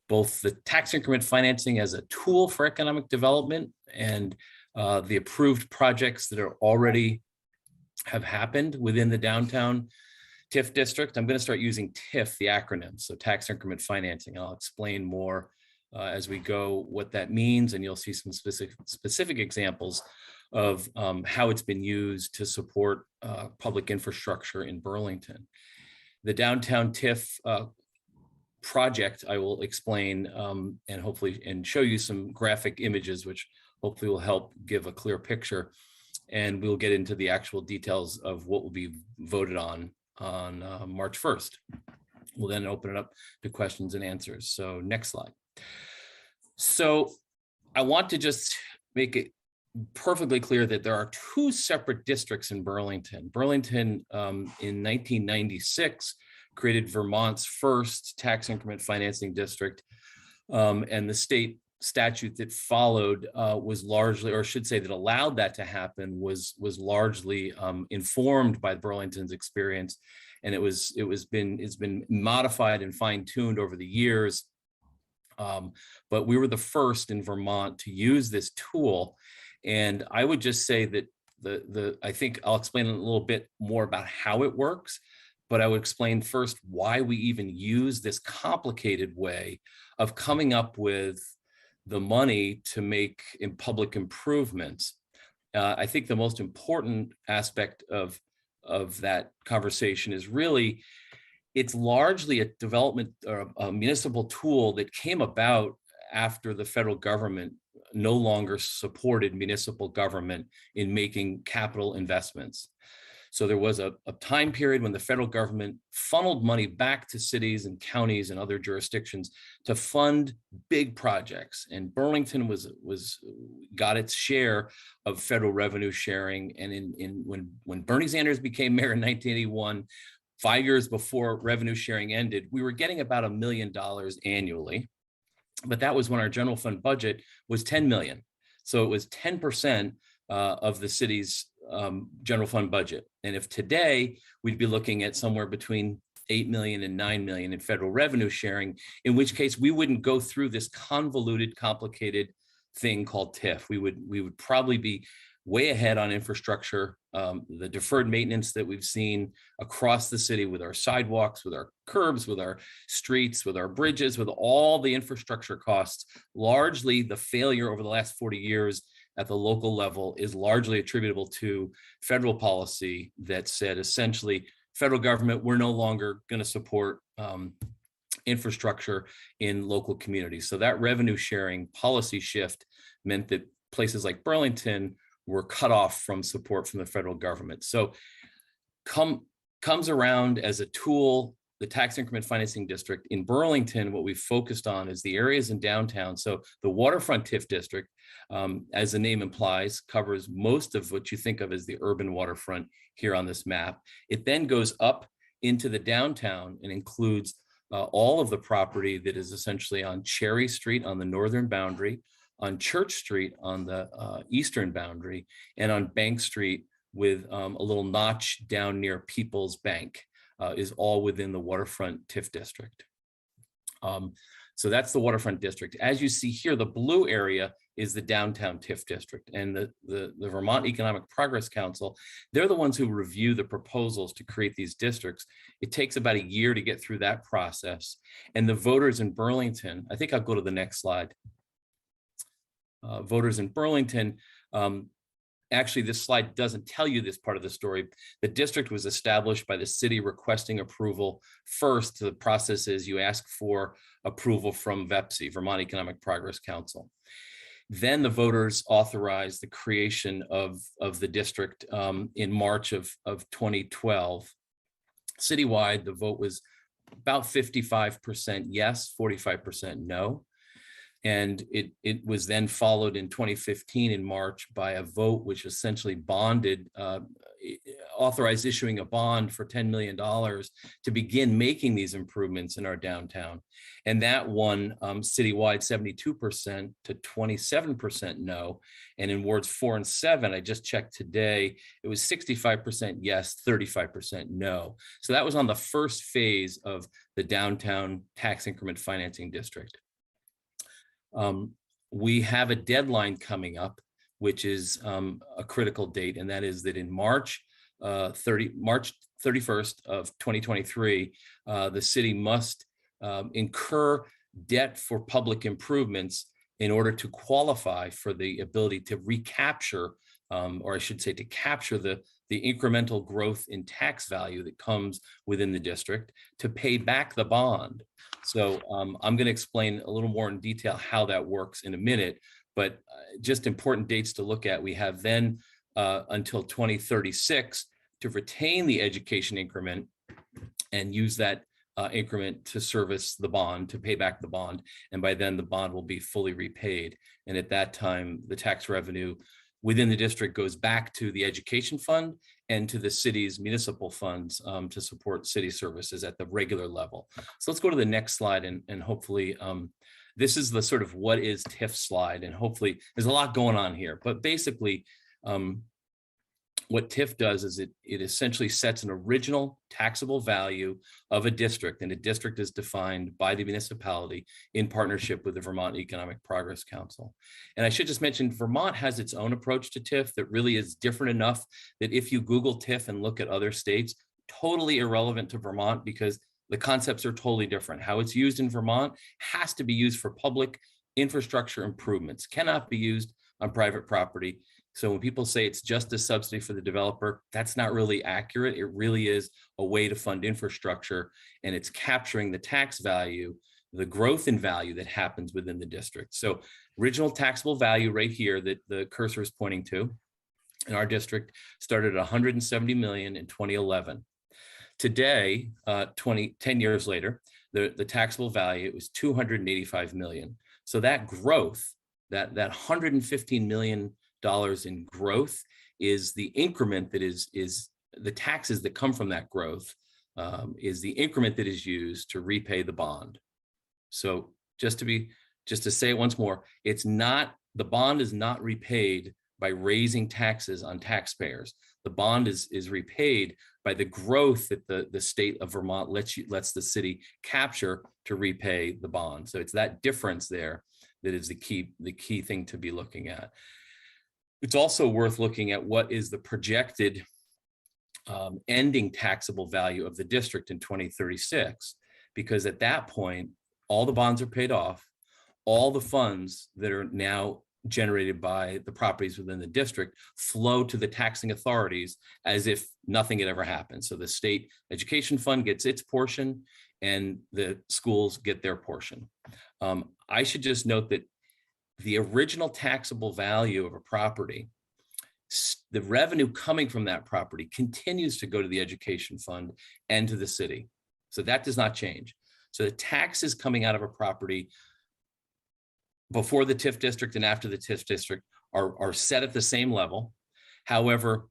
both the tax increment financing as a tool for economic development and the approved projects that are already have happened within the downtown TIF district. I'm going to start using TIF, the acronym, so tax increment financing. I'll explain more as we go what that means, and you'll see some specific examples of how it's been used to support public infrastructure in Burlington. The downtown TIF project I will explain and hopefully show you some graphic images, which hopefully will help give a clear picture. And we'll get into the actual details of what will be voted on March 1st. We'll then open it up to questions and answers. So next slide. So I want to just make it perfectly clear that there are two separate districts in Burlington. Burlington in 1996 created Vermont's first tax increment financing district, and the state statute that followed was largely, or I should say that allowed that to happen, was largely informed by Burlington's experience, and it's been modified and fine-tuned over the years. But we were the first in Vermont to use this tool, and I would just say that I think I'll explain a little bit more about how it works, but I would explain first why we even use this complicated way of coming up with the money to make in public improvements. I think the most important aspect of that conversation is really, it's largely a development or a municipal tool that came about after the federal government no longer supported municipal government in making capital investments. So there was a time period when the federal government funneled money back to cities and counties and other jurisdictions to fund big projects. And Burlington got its share of federal revenue sharing. And when Bernie Sanders became mayor in 1981, 5 years before revenue sharing ended, we were getting about $1 million annually. But that was when our general fund budget was 10 million. So it was 10% of the city's general fund budget. And if today we'd be looking at somewhere between 8 million and 9 million in federal revenue sharing, in which case we wouldn't go through this convoluted, complicated thing called TIF. We would probably be way ahead on infrastructure, the deferred maintenance that we've seen across the city with our sidewalks, with our curbs, with our streets, with our bridges, with all the infrastructure costs, largely the failure over the last 40 years at the local level is largely attributable to federal policy that said essentially, federal government, we're no longer going to support infrastructure in local communities. So that revenue sharing policy shift meant that places like Burlington were cut off from support from the federal government. So comes around as a tool, the tax increment financing district in Burlington. What we've focused on is the areas in downtown. So the waterfront TIF district, as the name implies, covers most of what you think of as the urban waterfront here on this map. It then goes up into the downtown and includes all of the property that is essentially on Cherry Street on the northern boundary, on Church Street on the eastern boundary, and on Bank Street with a little notch down near People's Bank is all within the waterfront TIF district. So that's the waterfront district. As you see here, the blue area is the downtown TIF district, and the Vermont Economic Progress Council, they're the ones who review the proposals to create these districts. It takes about a year to get through that process. And the voters in Burlington, I think I'll go to the next slide. Voters in Burlington, actually, this slide doesn't tell you this part of the story. The district was established by the city requesting approval first. The process is you ask for approval from VEPC, Vermont Economic Progress Council. Then the voters authorized the creation of the district in March of 2012. Citywide, the vote was about 55% yes, 45% no. And it was then followed in 2015 in March by a vote which essentially authorized issuing a bond for $10 million to begin making these improvements in our downtown. And that won citywide 72% to 27% no. And in wards 4 and 7, I just checked today, it was 65% yes, 35% no. So that was on the first phase of the downtown tax increment financing district. We have a deadline coming up, which is a critical date, and that is that in March 31st of 2023, the city must incur debt for public improvements in order to qualify for the ability to recapture, or I should say to capture the incremental growth in tax value that comes within the district to pay back the bond. So I'm going to explain a little more in detail how that works in a minute, but just important dates to look at. We have then until 2036 to retain the education increment and use that increment to service the bond, to pay back the bond. And by then the bond will be fully repaid. And at that time, the tax revenue within the district goes back to the education fund and to the city's municipal funds to support city services at the regular level. So let's go to the next slide, and hopefully this is the sort of what is TIF slide, and hopefully there's a lot going on here, but basically what TIF does is it essentially sets an original taxable value of a district, and a district is defined by the municipality in partnership with the Vermont Economic Progress Council. And I should just mention, Vermont has its own approach to TIF that really is different enough that if you Google TIF and look at other states, totally irrelevant to Vermont because the concepts are totally different. How it's used in Vermont has to be used for public infrastructure improvements, cannot be used on private property. So when people say it's just a subsidy for the developer, that's not really accurate. It really is a way to fund infrastructure, and it's capturing the tax value, the growth in value that happens within the district. So original taxable value right here that the cursor is pointing to in our district started at 170 million in 2011. Today, 10 years later, the taxable value is 285 million. So that growth, that $115 million in growth is the increment that is the taxes that come from that growth is the increment that is used to repay the bond. So just to say it once more, it's not, the bond is not repaid by raising taxes on taxpayers. The bond is repaid by the growth that the state of Vermont lets the city capture to repay the bond. So it's that difference there that is the key thing to be looking at. It's also worth looking at what is the projected ending taxable value of the district in 2036, because at that point, all the bonds are paid off, all the funds that are now generated by the properties within the district flow to the taxing authorities as if nothing had ever happened. So the state education fund gets its portion and the schools get their portion. I should just note that the original taxable value of a property, the revenue coming from that property continues to go to the education fund and to the city. So that does not change. So the taxes coming out of a property before the TIF district and after the TIF district are set at the same level. However,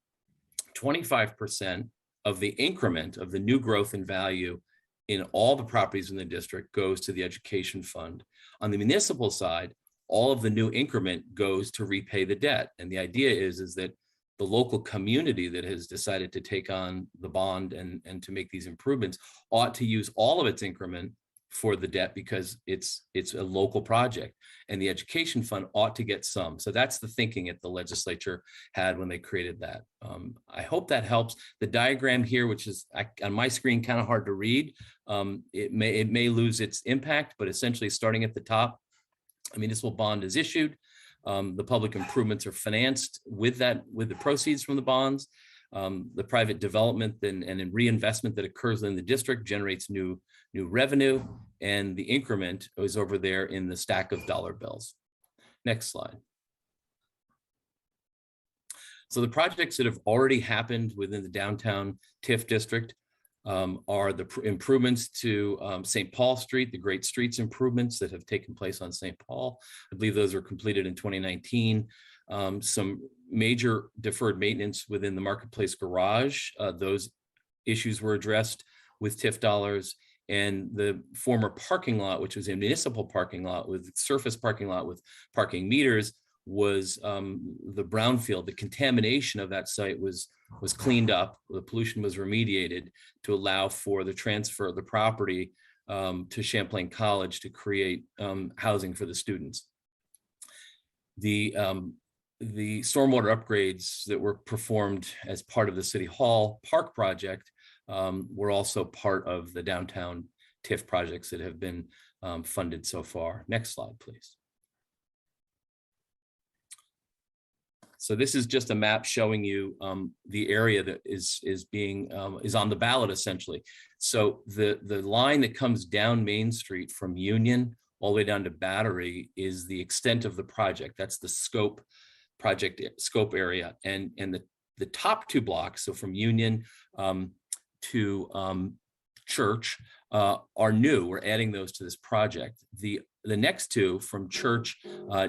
25% of the increment of the new growth in value in all the properties in the district goes to the education fund. On the municipal side, all of the new increment goes to repay the debt. And the idea is that the local community that has decided to take on the bond and to make these improvements ought to use all of its increment for the debt because it's a local project, and the education fund ought to get some. So that's the thinking that the legislature had when they created that. I hope that helps. The diagram here, which is on my screen kind of hard to read, it may lose its impact, but essentially starting at the top, a municipal bond is issued. The public improvements are financed with the proceeds from the bonds. The private development and reinvestment that occurs in the district generates new revenue, and the increment is over there in the stack of dollar bills. Next slide. So the projects that have already happened within the downtown TIF district are the improvements to St. Paul Street, the Great Streets improvements that have taken place on St. Paul. I believe those were completed in 2019. Some major deferred maintenance within the Marketplace Garage. Those issues were addressed with TIF dollars, and the former parking lot, which was a municipal parking lot with surface parking lot with parking meters, was the brownfield. The contamination of that site was cleaned up. The pollution was remediated to allow for the transfer of the property to Champlain College to create housing for the students. The stormwater upgrades that were performed as part of the City Hall Park project were also part of the downtown TIF projects that have been funded so far. Next slide, please. So this is just a map showing you the area that is on the ballot essentially. So the line that comes down Main Street from Union all the way down to Battery is the extent of the project. That's the project scope area, and the top two blocks, so from Union to Church, are new. We're adding those to this project. The next two from Church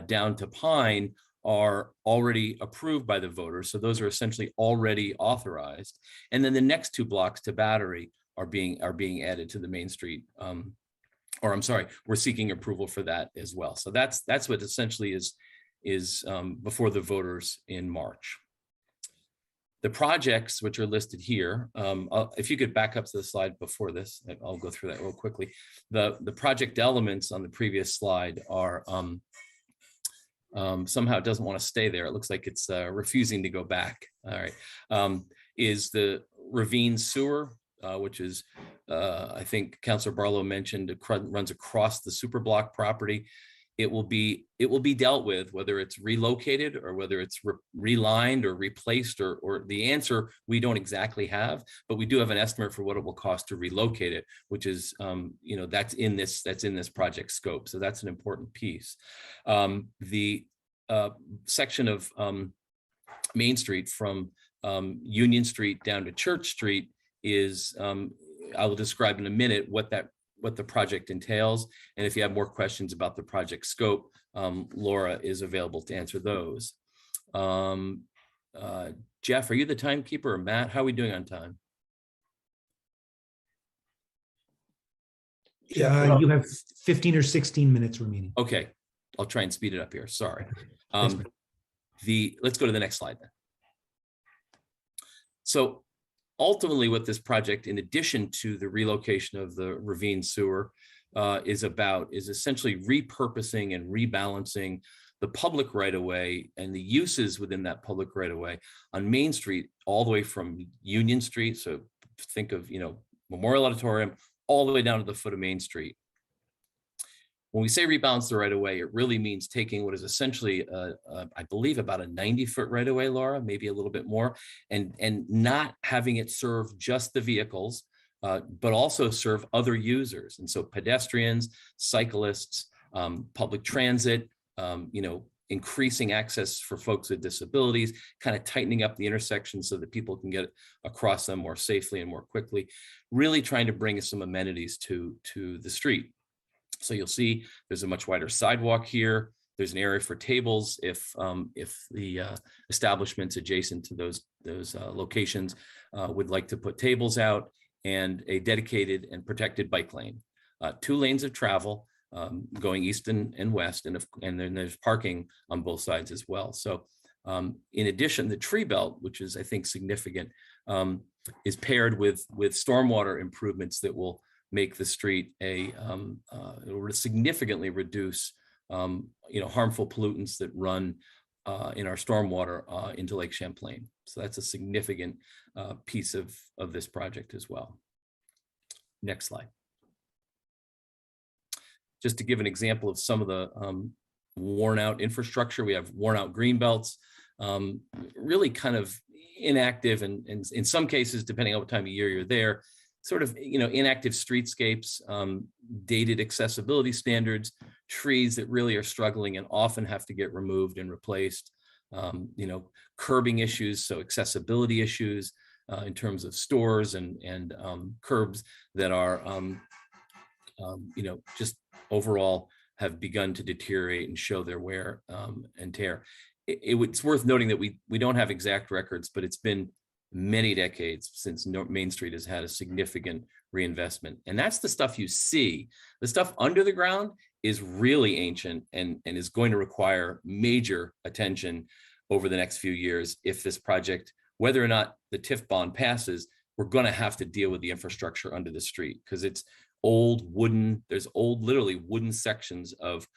down to Pine are already approved by the voters, so those are essentially already authorized. And then the next two blocks to Battery are being added to the Main Street. Or I'm sorry, we're seeking approval for that as well. So that's what essentially is before the voters in March. The projects which are listed here, if you could back up to the slide before this, I'll go through that real quickly. The project elements on the previous slide are somehow it doesn't want to stay there. It looks like it's refusing to go back. All right, is the Ravine Sewer, which is, I think Councilor Barlow mentioned, it runs across the Superblock property. It will be dealt with, whether it's relocated or whether it's relined or replaced, or the answer we don't exactly have, but we do have an estimate for what it will cost to relocate it, which is, that's in this project scope. So that's an important piece. The section of Main Street from Union Street down to Church Street is, I will describe in a minute what the project entails. And if you have more questions about the project scope, Laura is available to answer those. Jeff, are you the timekeeper, or Matt? How are we doing on time? Yeah, you have 15 or 16 minutes remaining. Okay, I'll try and speed it up here. Sorry. Let's go to the next slide then. So ultimately, what this project, in addition to the relocation of the Ravine Sewer, is essentially repurposing and rebalancing the public right-of-way and the uses within that public right-of-way on Main Street, all the way from Union Street. So think of, Memorial Auditorium, all the way down to the foot of Main Street. When we say rebalance the right of way, it really means taking what is essentially, I believe, about a 90-foot right of way, Laura, maybe a little bit more, and not having it serve just the vehicles, but also serve other users. And so pedestrians, cyclists, public transit, increasing access for folks with disabilities, kind of tightening up the intersections so that people can get across them more safely and more quickly, really trying to bring some amenities to the street. So you'll see there's a much wider sidewalk here. There's an area for tables if the establishments adjacent to those locations would like to put tables out, and a dedicated and protected bike lane. 2 lanes of travel going east and west, and then there's parking on both sides as well. So in addition, the tree belt, which is I think significant, is paired with stormwater improvements that will make the street it will significantly reduce harmful pollutants that run in our stormwater into Lake Champlain. So that's a significant piece of this project as well. Next slide. Just to give an example of some of the worn out infrastructure, we have worn out green belts, really kind of inactive, and in some cases, depending on what time of year you're there, sort of inactive streetscapes, dated accessibility standards, trees that really are struggling and often have to get removed and replaced, curbing issues, so accessibility issues in terms of stores and curbs that are just overall have begun to deteriorate and show their wear and tear. It's worth noting that we don't have exact records, but it's been many decades since Main Street has had a significant reinvestment. And that's the stuff you see. The stuff under the ground is really ancient and is going to require major attention over the next few years. If this project, whether or not the TIF bond passes, we're going to have to deal with the infrastructure under the street, because it's old wooden, there's old literally wooden sections of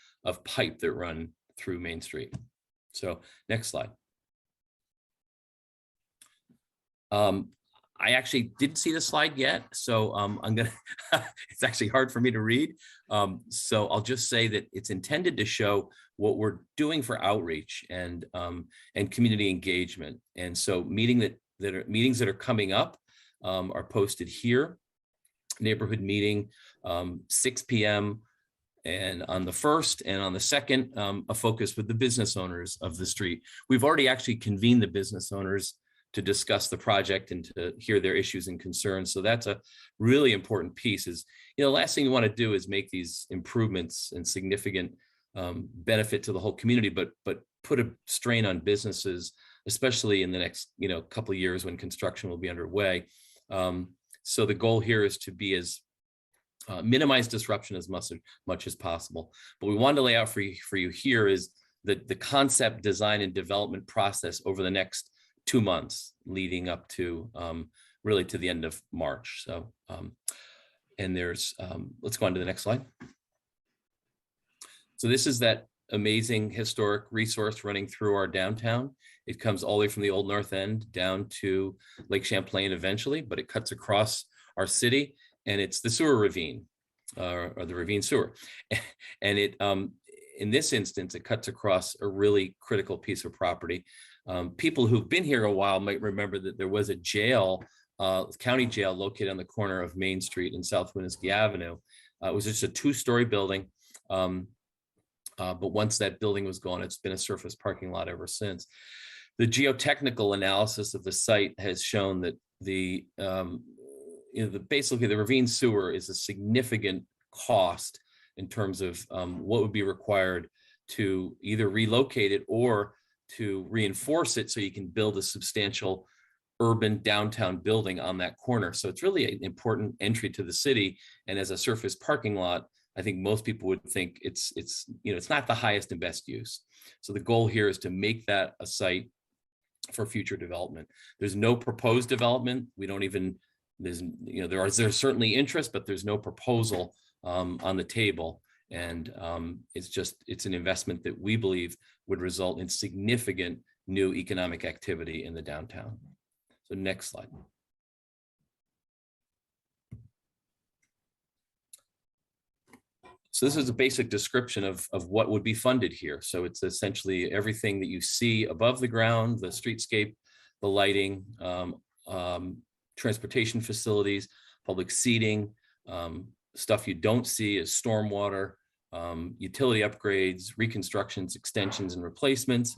pipe that run through Main Street. So next slide. I actually didn't see the slide yet, so I'm gonna, it's actually hard for me to read. So I'll just say that it's intended to show what we're doing for outreach and community engagement. And so meetings that are coming up are posted here. Neighborhood meeting, 6 p.m. and on the 1st, and on the 2nd, a focus with the business owners of the street. We've already actually convened the business owners to discuss the project and to hear their issues and concerns. So that's a really important piece. Is, the last thing you want to do is make these improvements and significant benefit to the whole community, but put a strain on businesses, especially in the next couple of years when construction will be underway. So the goal here is to be as minimize disruption as much as possible. But we wanted to lay out for you here is the concept, design, and development process over the next 2 months, leading up to really to the end of March. So, and there's, let's go on to the next slide. So this is that amazing historic resource running through our downtown. It comes all the way from the Old North End down to Lake Champlain eventually, but it cuts across our city, and it's the sewer ravine, or the ravine sewer. And it, in this instance, it cuts across a really critical piece of property. People who've been here a while might remember that there was a jail, county jail, located on the corner of Main Street and South Winooski Avenue. It was just a 2-story building. But once that building was gone, it's been a surface parking lot ever since. The geotechnical analysis of the site has shown that basically the ravine sewer is a significant cost in terms of what would be required to either relocate it or to reinforce it so you can build a substantial urban downtown building on that corner. So it's really an important entry to the city. And as a surface parking lot, I think most people would think it's not the highest and best use. So the goal here is to make that a site for future development. There's no proposed development. We don't even, there's certainly interest, but there's no proposal on the table. And it's an investment that we believe would result in significant new economic activity in the downtown. So next slide. So this is a basic description of what would be funded here. So it's essentially everything that you see above the ground, the streetscape, the lighting, transportation facilities, public seating. Stuff you don't see is stormwater, utility upgrades, reconstructions, extensions, and replacements,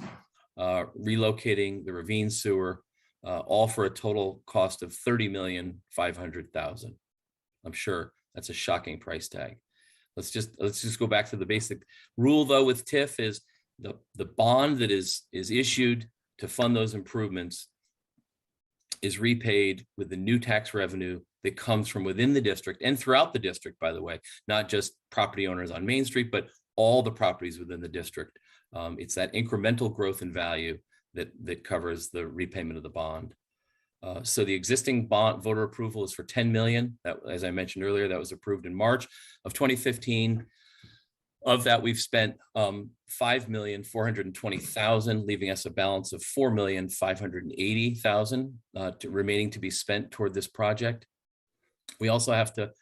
relocating the ravine sewer, all for a total cost of $30,500,000. I'm sure that's a shocking price tag. Let's just go back to the basic rule though with TIF is the bond that is issued to fund those improvements is repaid with the new tax revenue that comes from within the district and throughout the district, by the way, not just property owners on Main Street, but all the properties within the district. It's that incremental growth in value that covers the repayment of the bond. So the existing bond voter approval is for 10 million. That, as I mentioned earlier, that was approved in March of 2015. Of that, we've spent 5,420,000, leaving us a balance of 4,580,000 remaining to be spent toward this project. We also have to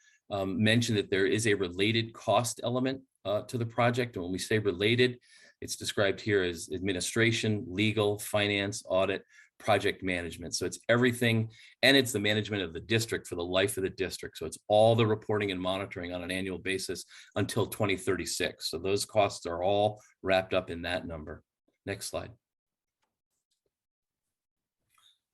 mention that there is a related cost element to the project. And when we say related, it's described here as administration, legal, finance, audit, project management. So it's everything, and it's the management of the district for the life of the district. So it's all the reporting and monitoring on an annual basis until 2036. So those costs are all wrapped up in that number. Next slide.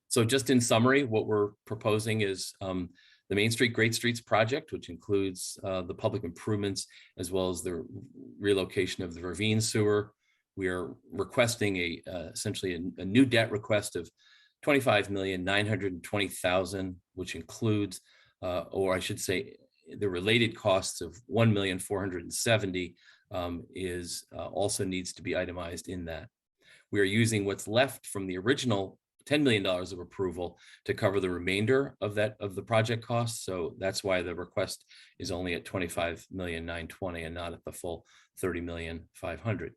So just in summary, what we're proposing is the Main Street Great Streets project, which includes the public improvements as well as the relocation of the ravine sewer. We are requesting essentially a new debt request of $25,920,000, which includes, or I should say, the related costs of $1,470,000 is also needs to be itemized in that. We are using what's left from the original $10 million of approval to cover the remainder of the project costs. So that's why the request is only at $25,920,000 and not at the full $30,500,000.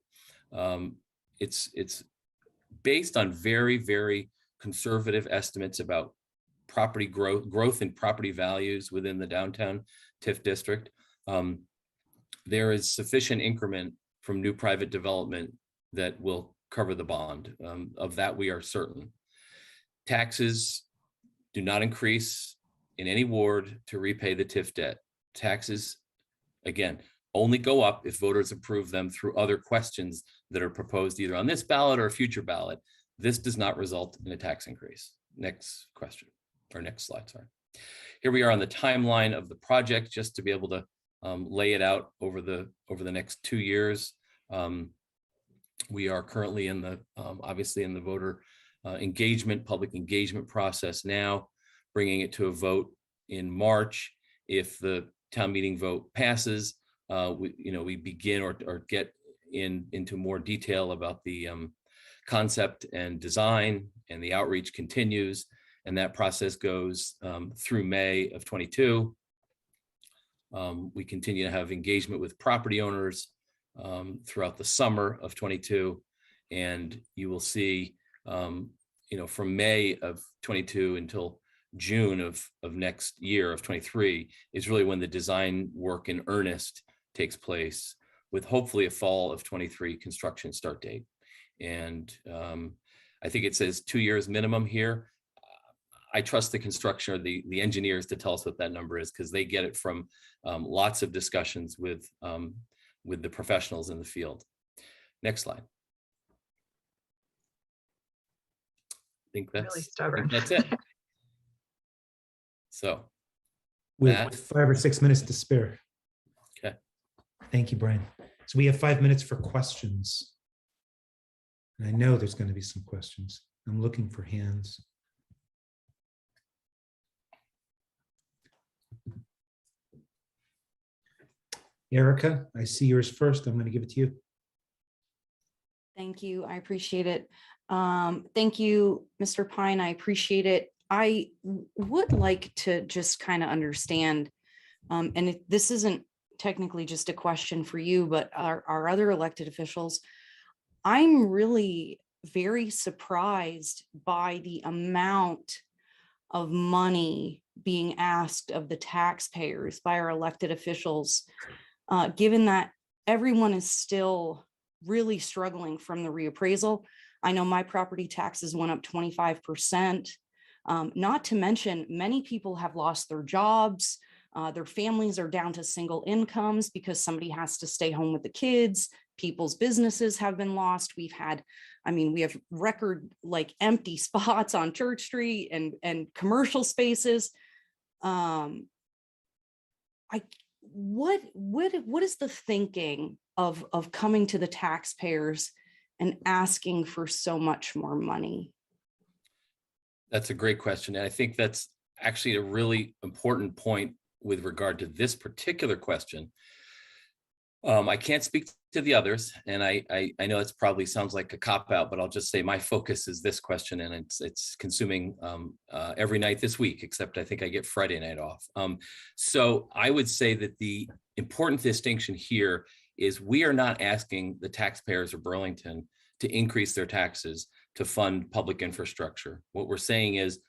It's based on very, very conservative estimates about property growth in property values within the downtown TIF district. There is sufficient increment from new private development that will cover the bond. Of that, we are certain. Taxes do not increase in any ward to repay the TIF debt. Taxes, again, only go up if voters approve them through other questions that are proposed either on this ballot or a future ballot. This does not result in a tax increase. Next question, or next slide, sorry. Here we are on the timeline of the project, just to be able to lay it out over the next 2 years. We are currently in the, obviously in the voter public engagement process now, bringing it to a vote in March. If the town meeting vote passes, we begin or get into more detail about the concept and design, and the outreach continues, and that process goes through May of 22. We continue to have engagement with property owners throughout the summer of 22, and you will see, from May of 22 until June of next year of 23 is really when the design work in earnest takes place, with hopefully a fall of 23 construction start date. And I think it says 2 years minimum here. I trust the construction or the engineers to tell us what that number is, because they get it from lots of discussions with the professionals in the field. Next slide. I think that's Really stubborn. That's it. So with 5 or 6 minutes to spare. Okay. Thank you, Brian. So we have 5 minutes for questions. And I know there's going to be some questions. I'm looking for hands. Erica, I see yours first. I'm going to give it to you. Thank you. I appreciate it. Thank you, Mr. Pine. I appreciate it. I would like to just kind of understand, and this isn't technically just a question for you, but our other elected officials. I'm really very surprised by the amount of money being asked of the taxpayers by our elected officials. given that everyone is still really struggling from the reappraisal. I know my property taxes went up 25%. Not to mention, many people have lost their jobs. Their families are down to single incomes because somebody has to stay home with the kids. People's businesses have been lost. We have record like empty spots on Church Street and commercial spaces. What is the thinking of coming to the taxpayers and asking for so much more money? That's a great question. And I think that's actually a really important point with regard to this particular question. I can't speak to the others, and I know it's probably sounds like a cop-out, but I'll just say my focus is this question, and it's consuming every night this week, except I think I get Friday night off. So I would say that the important distinction here is we are not asking the taxpayers of Burlington to increase their taxes to fund public infrastructure. What we're saying is,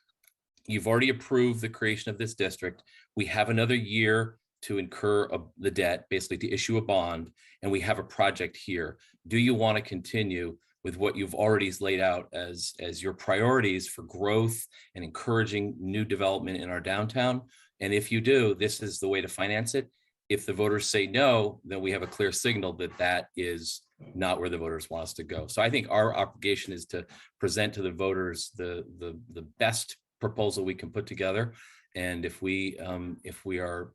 you've already approved the creation of this district. We have another year to incur the debt, basically to issue a bond, and we have a project here. Do you want to continue with what you've already laid out as your priorities for growth and encouraging new development in our downtown? And if you do, this is the way to finance it. If the voters say no, then we have a clear signal that that is not where the voters want us to go. So I think our obligation is to present to the voters the best proposal we can put together. And if we are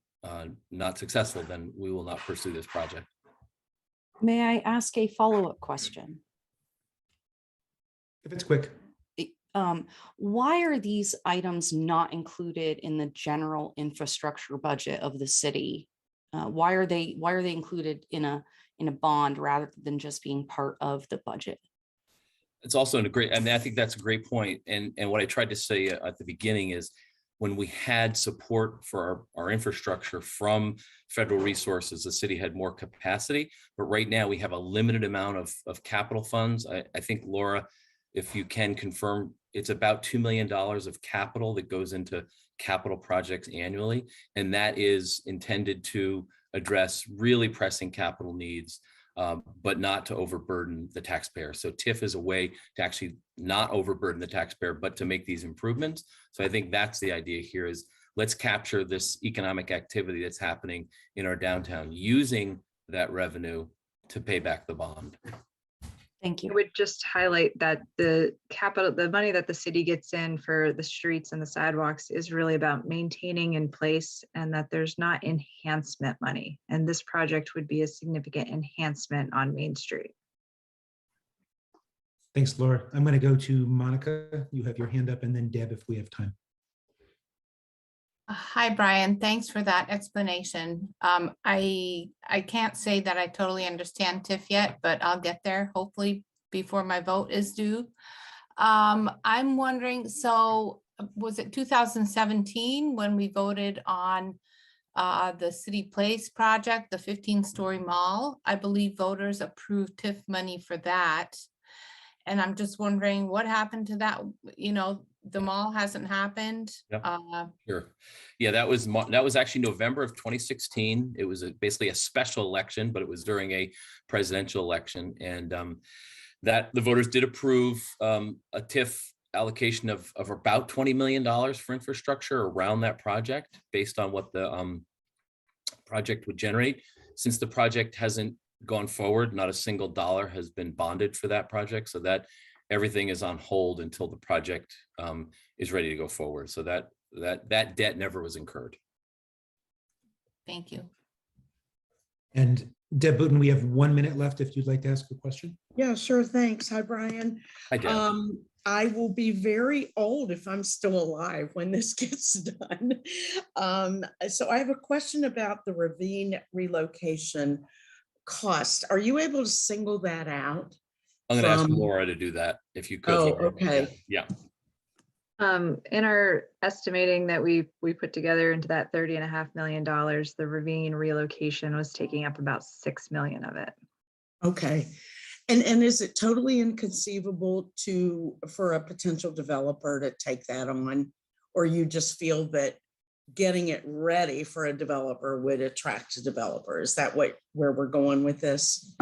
not successful, then we will not pursue this project. May I ask a follow-up question? If it's quick. Why are these items not included in the general infrastructure budget of the city? Why are they included in a bond rather than just being part of the budget? It's also I think that's a great point. And what I tried to say at the beginning is, when we had support for our infrastructure from federal resources, the city had more capacity. But right now we have a limited amount of capital funds. I think, Laura, if you can confirm, it's about $2 million of capital that goes into capital projects annually. And that is intended to address really pressing capital needs, but not to overburden the taxpayer. So TIF is a way to actually not overburden the taxpayer, but to make these improvements. So I think that's the idea here, is let's capture this economic activity that's happening in our downtown, using that revenue to pay back the bond. Thank you. I would just highlight that the money that the city gets in for the streets and the sidewalks is really about maintaining in place, and that there's not enhancement money. And this project would be a significant enhancement on Main Street. Thanks, Laura. I'm going to go to Monica. You have your hand up, and then Deb, if we have time. Hi, Brian. Thanks for that explanation. I can't say that I totally understand TIF yet, but I'll get there hopefully before my vote is due. I'm wondering, so was it 2017 when we voted on the City Place project, the 15-story mall? I believe voters approved TIF money for that. And I'm just wondering what happened to that. You know, the mall hasn't happened. Yep. Sure. Yeah, that was actually November of 2016. It was basically a special election, but it was during a presidential election, and that the voters did approve a TIF allocation of about $20 million for infrastructure around that project, based on what the project would generate. Since the project hasn't gone forward, not a single dollar has been bonded for that project, so that everything is on hold until the project is ready to go forward. So that debt never was incurred. Thank you. And Deb Booten, we have 1 minute left if you'd like to ask a question. Yeah, sure. Thanks. Hi, Brian. Hi, Deb. I will be very old if I'm still alive when this gets done. So I have a question about the ravine relocation cost. Are you able to single that out? I'm going to ask Laura to do that, if you could. Oh, Laura. okay. Yeah. In our estimating that we put together into that $30.5 million, the ravine relocation was taking up about $6 million of it. Okay. And is it totally inconceivable for a potential developer to take that on? Or you just feel that getting it ready for a developer would attract a developer. Is that where we're going with this?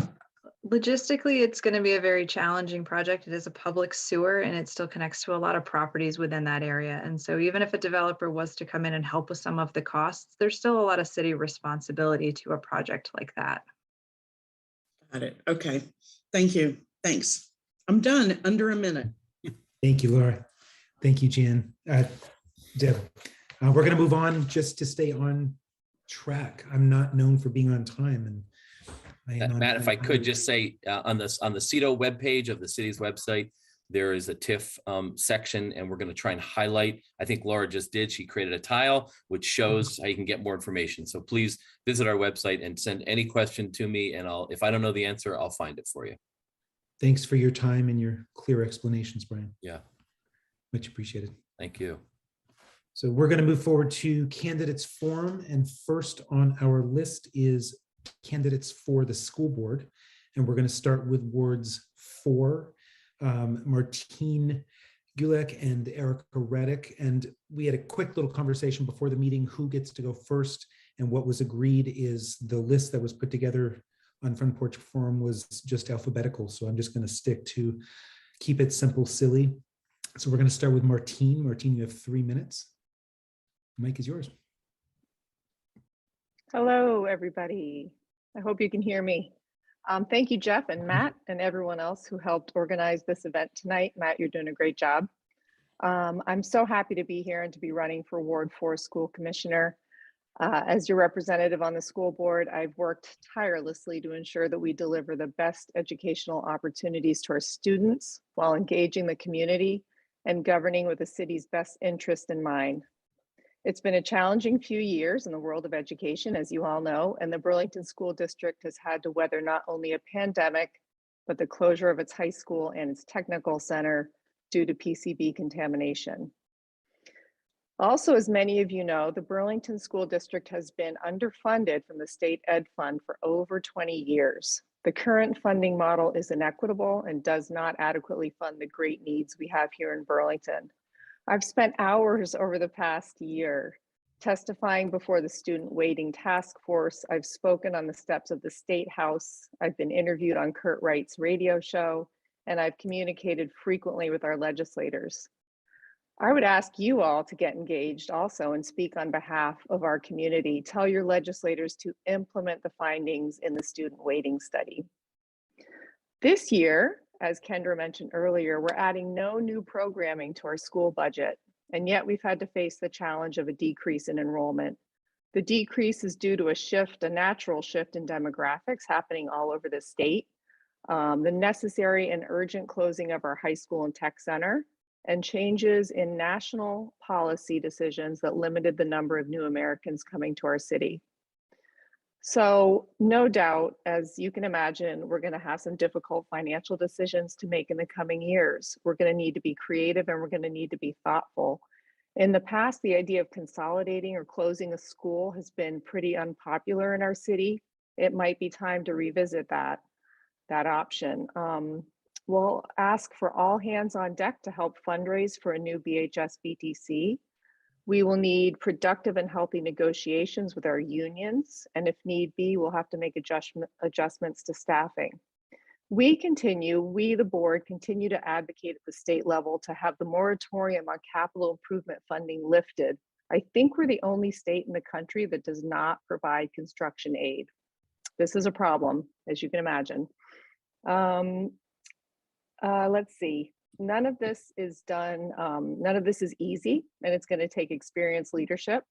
Logistically, it's going to be a very challenging project. It is a public sewer and it still connects to a lot of properties within that area. And so even if a developer was to come in and help with some of the costs, there's still a lot of city responsibility to a project like that. Got it. Okay. Thank you. Thanks. I'm done under a minute. Thank you, Laura. Thank you, Jan. Deb. We're going to move on just to stay on track. I'm not known for being on time, and Matt, if I could just say on the CETO webpage of the city's website, there is a TIF section, and we're going to try and highlight. I think Laura just did. She created a tile which shows how you can get more information. So please visit our website and send any question to me, and if I don't know the answer, I'll find it for you. Thanks for your time and your clear explanations, Brian. Yeah, much appreciated. Thank you. So we're going to move forward to candidates forum, and first on our list is candidates for the school board, and we're going to start with wards 4, Martine Gulek and Erica Reddick. And we had a quick little conversation before the meeting who gets to go first, and what was agreed is the list that was put together on Front Porch Forum was just alphabetical, so I'm just going to stick to keep it simple, silly. So we're going to start with Martine. Martine, you have 3 minutes. The mic is yours. Hello, everybody. I hope you can hear me. Thank you, Jeff and Matt and everyone else who helped organize this event tonight. Matt, you're doing a great job. I'm so happy to be here and to be running for Ward 4 School Commissioner. As your representative on the school board, I've worked tirelessly to ensure that we deliver the best educational opportunities to our students while engaging the community and governing with the city's best interest in mind. It's been a challenging few years in the world of education, as you all know, and the Burlington School District has had to weather not only a pandemic, but the closure of its high school and its technical center due to PCB contamination. Also, as many of you know, the Burlington School District has been underfunded from the state ed fund for over 20 years. The current funding model is inequitable and does not adequately fund the great needs we have here in Burlington. I've spent hours over the past year testifying before the Student Waiting Task Force. I've spoken on the steps of the State House. I've been interviewed on Kurt Wright's radio show, and I've communicated frequently with our legislators. I would ask you all to get engaged also and speak on behalf of our community. Tell your legislators to implement the findings in the Student Waiting Study. This year, as Kendra mentioned earlier, we're adding no new programming to our school budget, and yet we've had to face the challenge of a decrease in enrollment. The decrease is due to a natural shift in demographics happening all over the state, the necessary and urgent closing of our high school and tech center, and changes in national policy decisions that limited the number of new Americans coming to our city. So no doubt, as you can imagine, we're going to have some difficult financial decisions to make in the coming years. We're going to need to be creative and we're going to need to be thoughtful. In the past, the idea of consolidating or closing a school has been pretty unpopular in our city. It might be time to revisit that option. We'll ask for all hands on deck to help fundraise for a new BHS BTC. We will need productive and healthy negotiations with our unions, and if need be, we'll have to make adjustments to staffing. We, the board, continue to advocate at the state level to have the moratorium on capital improvement funding lifted. I think we're the only state in the country that does not provide construction aid. This is a problem, as you can imagine. Let's see. None of this is done, none of this is easy, and it's going to take experienced leadership.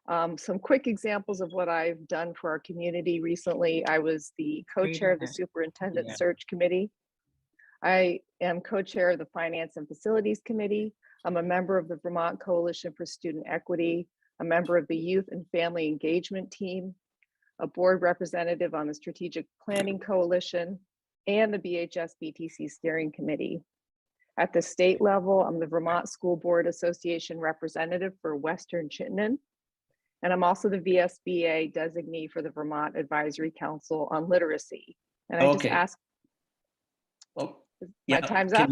Some quick examples of what I've done for our community recently. I was the co-chair of the Superintendent Search Committee. I am co-chair of the Finance and Facilities Committee. I'm a member of the Vermont Coalition for Student Equity, a member of the Youth and Family Engagement Team, a board representative on the Strategic Planning Coalition, and the BHS BTC Steering Committee. At the state level, I'm the Vermont School Board Association representative for Western Chittenden, and I'm also the VSBA designee for the Vermont Advisory Council on Literacy. And I just ask, my time's up?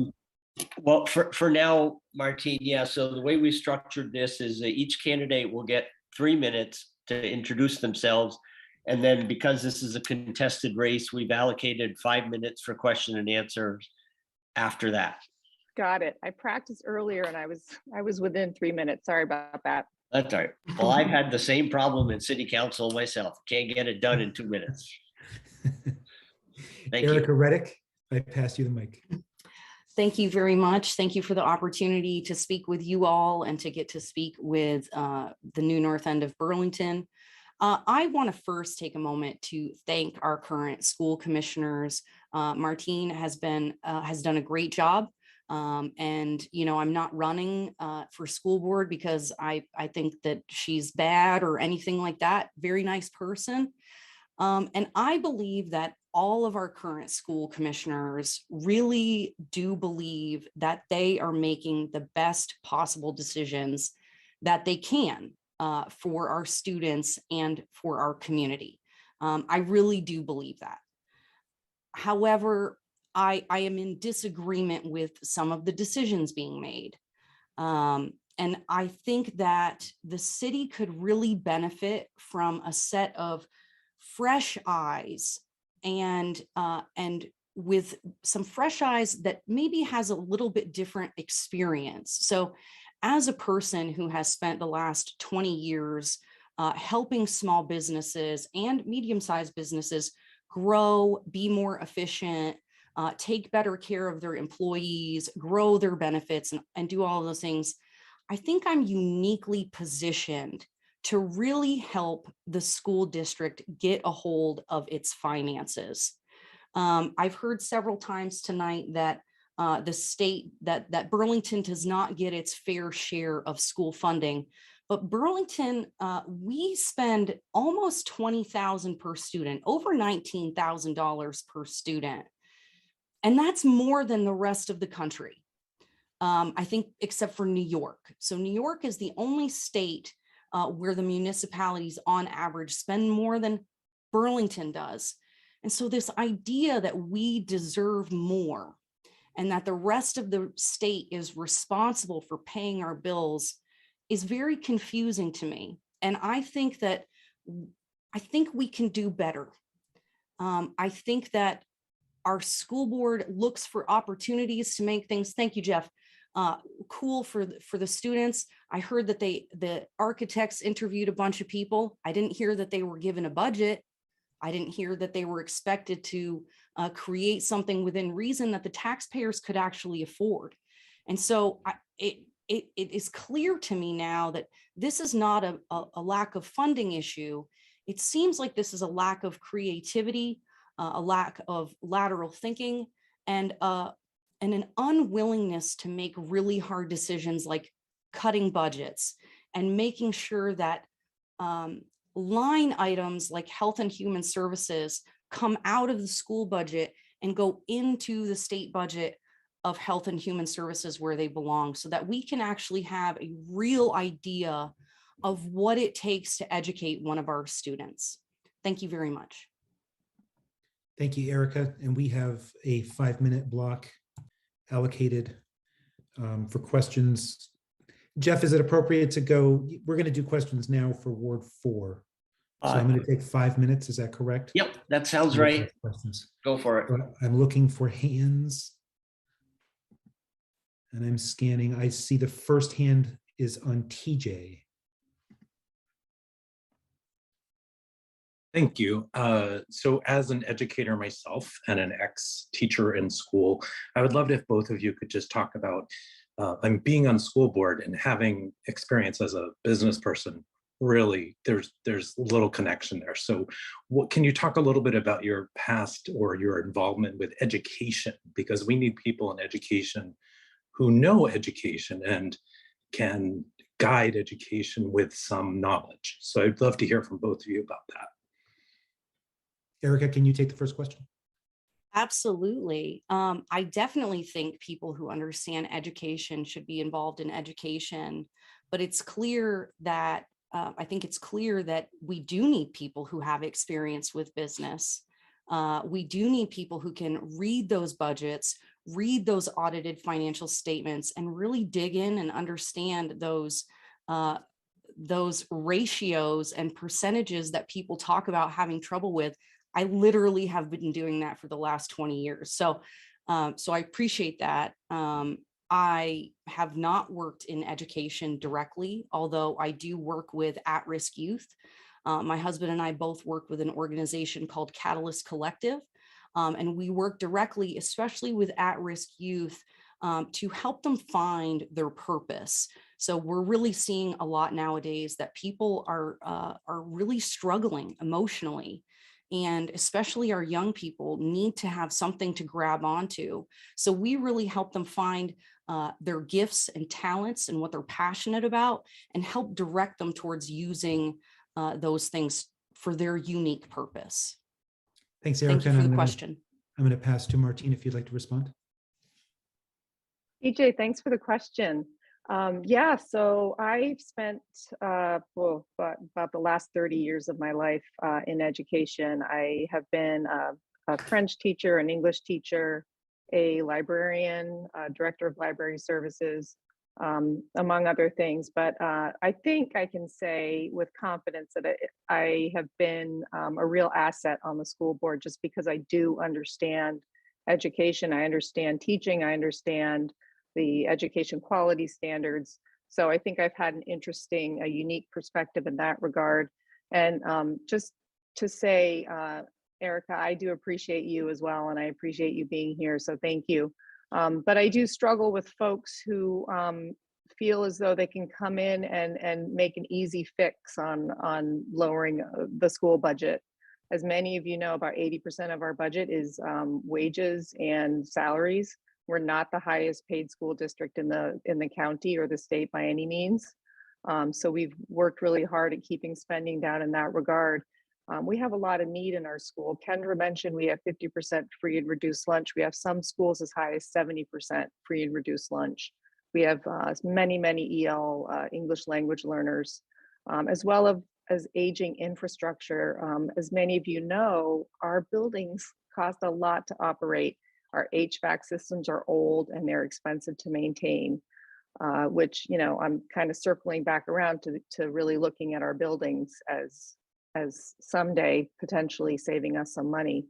Well, for now, Martine, yeah, so the way we structured this is that each candidate will get 3 minutes to introduce themselves. And then because this is a contested race, we've allocated 5 minutes for question and answers after that. Got it. I practiced earlier and I was within 3 minutes. Sorry about that. That's all right. Well, I've had the same problem in city council myself. Can't get it done in 2 minutes. Thank Erica you. Reddick, I pass you the mic. Thank you very much. Thank you for the opportunity to speak with you all and to get to speak with the new North End of Burlington. I want to first take a moment to thank our current school commissioners. Martine has done a great job. And, you know, I'm not running for school board because I think that she's bad or anything like that. Very nice person. And I believe that all of our current school commissioners really do believe that they are making the best possible decisions that they can for our students and for our community. I really do believe that. However, I am in disagreement with some of the decisions being made. And I think that the city could really benefit from a set of fresh eyes and with some fresh eyes that maybe has a little bit different experience. So as a person who has spent the last 20 years helping small businesses and medium-sized businesses grow, be more efficient, take better care of their employees, grow their benefits, and do all of those things, I think I'm uniquely positioned to really help the school district get a hold of its finances. I've heard several times tonight that the state, that Burlington does not get its fair share of school funding, but Burlington, we spend almost $20,000 per student, over $19,000 per student. And that's more than the rest of the country. I think, except for New York. So New York is the only state where the municipalities on average spend more than Burlington does. And so this idea that we deserve more and that the rest of the state is responsible for paying our bills is very confusing to me. And I think we can do better. I think that our school board looks for opportunities to make things, thank you, Jeff, cool for the students. I heard that the architects interviewed a bunch of people. I didn't hear that they were given a budget. I didn't hear that they were expected to create something within reason that the taxpayers could actually afford. And so it is clear to me now that this is not a lack of funding issue. It seems like this is a lack of creativity, a lack of lateral thinking, and an unwillingness to make really hard decisions like cutting budgets and making sure that line items like health and human services come out of the school budget and go into the state budget of health and human services where they belong, so that we can actually have a real idea of what it takes to educate one of our students. Thank you very much. Thank you, Erica. And we have a 5-minute block allocated for questions. Jeff, is it appropriate to go? We're going to do questions now for Ward 4. So I'm going to take 5 minutes. Is that correct? Yep, that sounds right. Questions. Go for it. I'm looking for hands. And I'm scanning. I see the first hand is on TJ. Thank you. So as an educator myself and an ex-teacher in school, I would love it if both of you could just talk about I'm being on school board and having experience as a business person. Really, there's little connection there. So what can you talk a little bit about your past or your involvement with education? Because we need people in education who know education and can guide education with some knowledge. So I'd love to hear from both of you about that. Erica, can you take the first question? Absolutely. I definitely think people who understand education should be involved in education, but it's clear that I think it's clear that we do need people who have experience with business. We do need people who can read those budgets, read those audited financial statements, and really dig in and understand those those ratios and percentages that people talk about having trouble with, I literally have been doing that for the last 20 years. So I appreciate that. I have not worked in education directly, although I do work with at-risk youth. My husband and I both work with an organization called Catalyst Collective, and we work directly, especially with at-risk youth, to help them find their purpose. So we're really seeing a lot nowadays that people are really struggling emotionally. And especially our young people need to have something to grab onto. So we really help them find their gifts and talents and what they're passionate about, and help direct them towards using those things for their unique purpose. Thanks, Erica. Thank you for the question. I'm going to pass to Martine if you'd like to respond. EJ, thanks for the question. Yeah, so I've spent about the last 30 years of my life in education. I have been a French teacher, an English teacher, a librarian, director of library services, among other things. But I think I can say with confidence that I have been a real asset on the school board, just because I do understand education. I understand teaching. I understand the education quality standards. So I think I've had a unique perspective in that regard. And just to say, Erica, I do appreciate you as well, and I appreciate you being here, so thank you. But I do struggle with folks who feel as though they can come in and make an easy fix on lowering the school budget. As many of you know, about 80% of our budget is wages and salaries. We're not the highest paid school district in the county or the state by any means. So we've worked really hard at keeping spending down in that regard. We have a lot of need in our school. Kendra mentioned we have 50% free and reduced lunch. We have some schools as high as 70% free and reduced lunch. We have many EL English language learners, as well as aging infrastructure. As many of you know, our buildings cost a lot to operate. Our HVAC systems are old and they're expensive to maintain, which, you know, I'm kind of circling back around to really looking at our buildings as someday potentially saving us some money.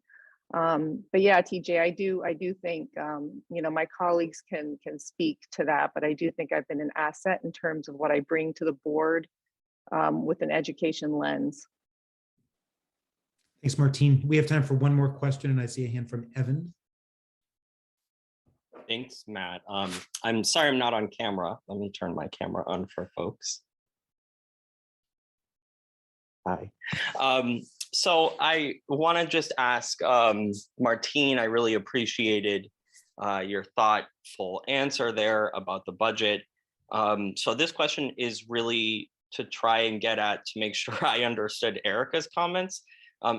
But yeah, TJ, I do think, you know, my colleagues can speak to that, but I do think I've been an asset in terms of what I bring to the board with an education lens. Thanks, Martine. We have time for one more question, and I see a hand from Evan. Thanks, Matt. I'm sorry I'm not on camera. Let me turn my camera on for folks. Hi. So I want to just ask Martine, I really appreciated your thoughtful answer there about the budget. So this question is really to try and get at, to make sure I understood Erica's comments.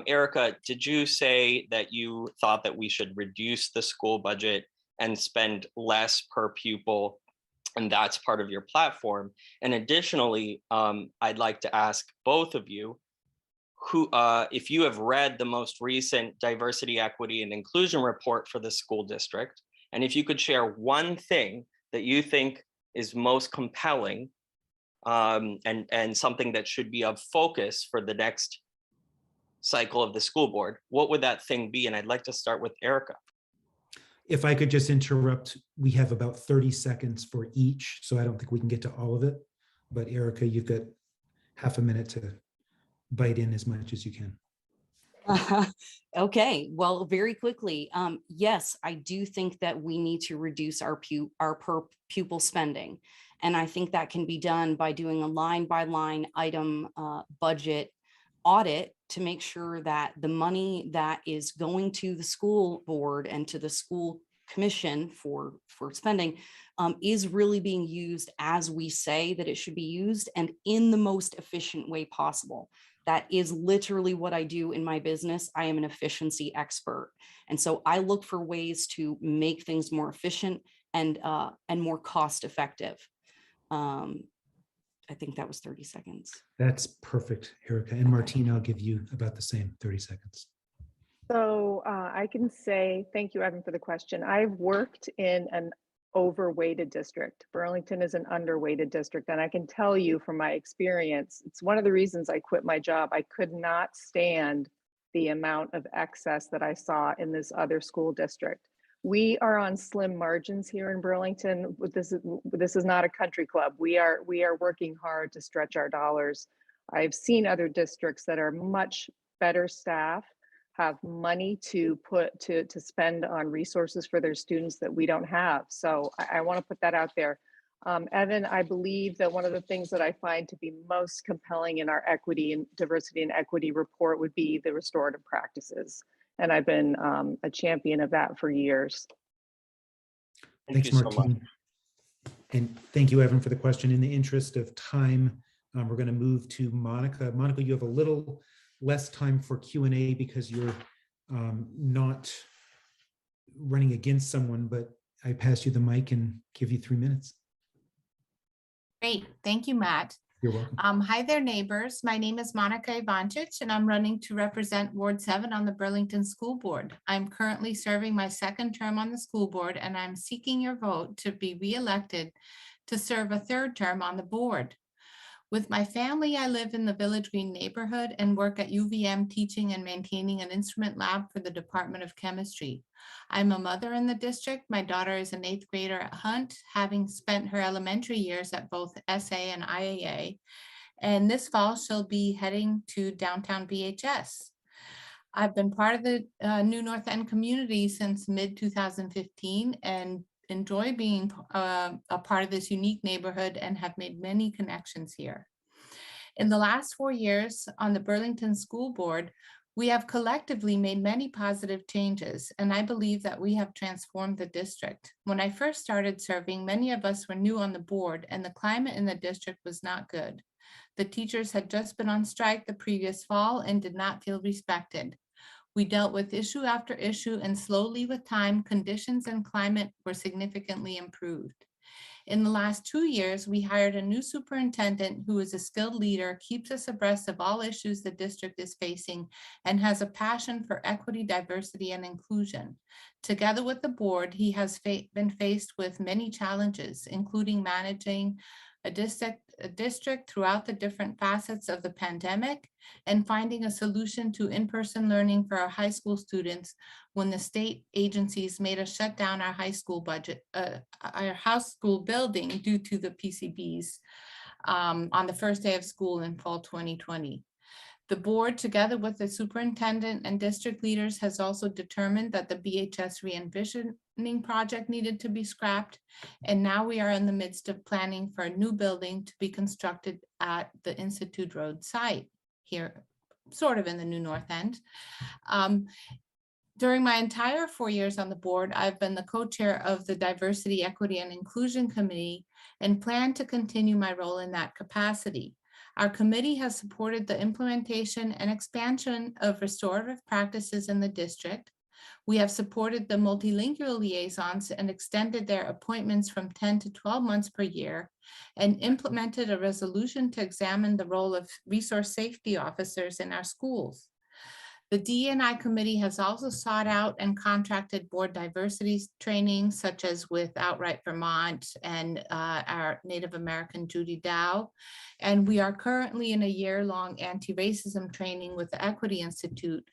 Erica, did you say that you thought that we should reduce the school budget and spend less per pupil, and that's part of your platform? And additionally, I'd like to ask both of you, who, if you have read the most recent diversity, equity, and inclusion report for the school district, and if you could share one thing that you think is most compelling and something that should be of focus for the next cycle of the school board, what would that thing be? And I'd like to start with Erica. If I could just interrupt, we have about 30 seconds for each, so I don't think we can get to all of it. But Erica, you've got half a minute to bite in as much as you can. Okay, well, very quickly. Yes, I do think that we need to reduce our per pupil spending. And I think that can be done by doing a line by line item budget audit to make sure that the money that is going to the school board and to the school commission for spending is really being used as we say that it should be used and in the most efficient way possible. That is literally what I do in my business. I am an efficiency expert. And so I look for ways to make things more efficient and more cost effective. I think that was 30 seconds. That's perfect, Erica. And Martine, I'll give you about the same 30 seconds. So I can say, thank you, Evan, for the question. I've worked in overweighted district. Burlington is an underweighted district. And I can tell you from my experience, it's one of the reasons I quit my job. I could not stand the amount of excess that I saw in this other school district. We are on slim margins here in Burlington. This is not a country club. We are working hard to stretch our dollars. I've seen other districts that are much better staffed, have money to spend on resources for their students that we don't have. So I want to put that out there. Evan, I believe that one of the things that I find to be most compelling in our equity and diversity and equity report would be the restorative practices. And I've been a champion of that for years. Thanks, Martine. And thank you, Evan, for the question. In the interest of time, we're going to move to Monica. Monica, you have a little less time for Q&A because you're not running against someone, but I pass you the mic and give you 3 minutes. Great. Thank you, Matt. You're welcome. Hi there, neighbors. My name is Monica Ivancic, and I'm running to represent Ward 7 on the Burlington School Board. I'm currently serving my second term on the school board, and I'm seeking your vote to be re-elected to serve a third term on the board. With my family, I live in the Village Green neighborhood and work at UVM teaching and maintaining an instrument lab for the Department of Chemistry. I'm a mother in the district. My daughter is an 8th grader at Hunt, having spent her elementary years at both SA and IAA. And this fall, she'll be heading to downtown BHS. I've been part of the New North End community since mid-2015 and enjoy being a part of this unique neighborhood and have made many connections here. In the last 4 years on the Burlington School Board, we have collectively made many positive changes, and I believe that we have transformed the district. When I first started serving, many of us were new on the board and the climate in the district was not good. The teachers had just been on strike the previous fall and did not feel respected. We dealt with issue after issue, and slowly with time, conditions and climate were significantly improved. In the last 2 years, we hired a new superintendent who is a skilled leader, keeps us abreast of all issues the district is facing, and has a passion for equity, diversity, and inclusion. Together with the board, he has been faced with many challenges, including managing a district throughout the different facets of the pandemic and finding a solution to in-person learning for our high school students when the state agencies made us shut down our high school budget, our house school building due to the PCBs on the first day of school in fall 2020. The board, together with the superintendent and district leaders, has also determined that the BHS re-envisioning project needed to be scrapped. And now we are in the midst of planning for a new building to be constructed at the Institute Road site here, sort of in the New North End. During my entire 4 years on the board, I've been the co-chair of the Diversity, Equity, and Inclusion Committee and plan to continue my role in that capacity. Our committee has supported the implementation and expansion of restorative practices in the district. We have supported the multilingual liaisons and extended their appointments from 10 to 12 months per year, and implemented a resolution to examine the role of resource safety officers in our schools. The DE&I committee has also sought out and contracted board diversity training, such as with Outright Vermont and our Native American Judy Dow. And we are currently in a year-long anti-racism training with the Equity Institute,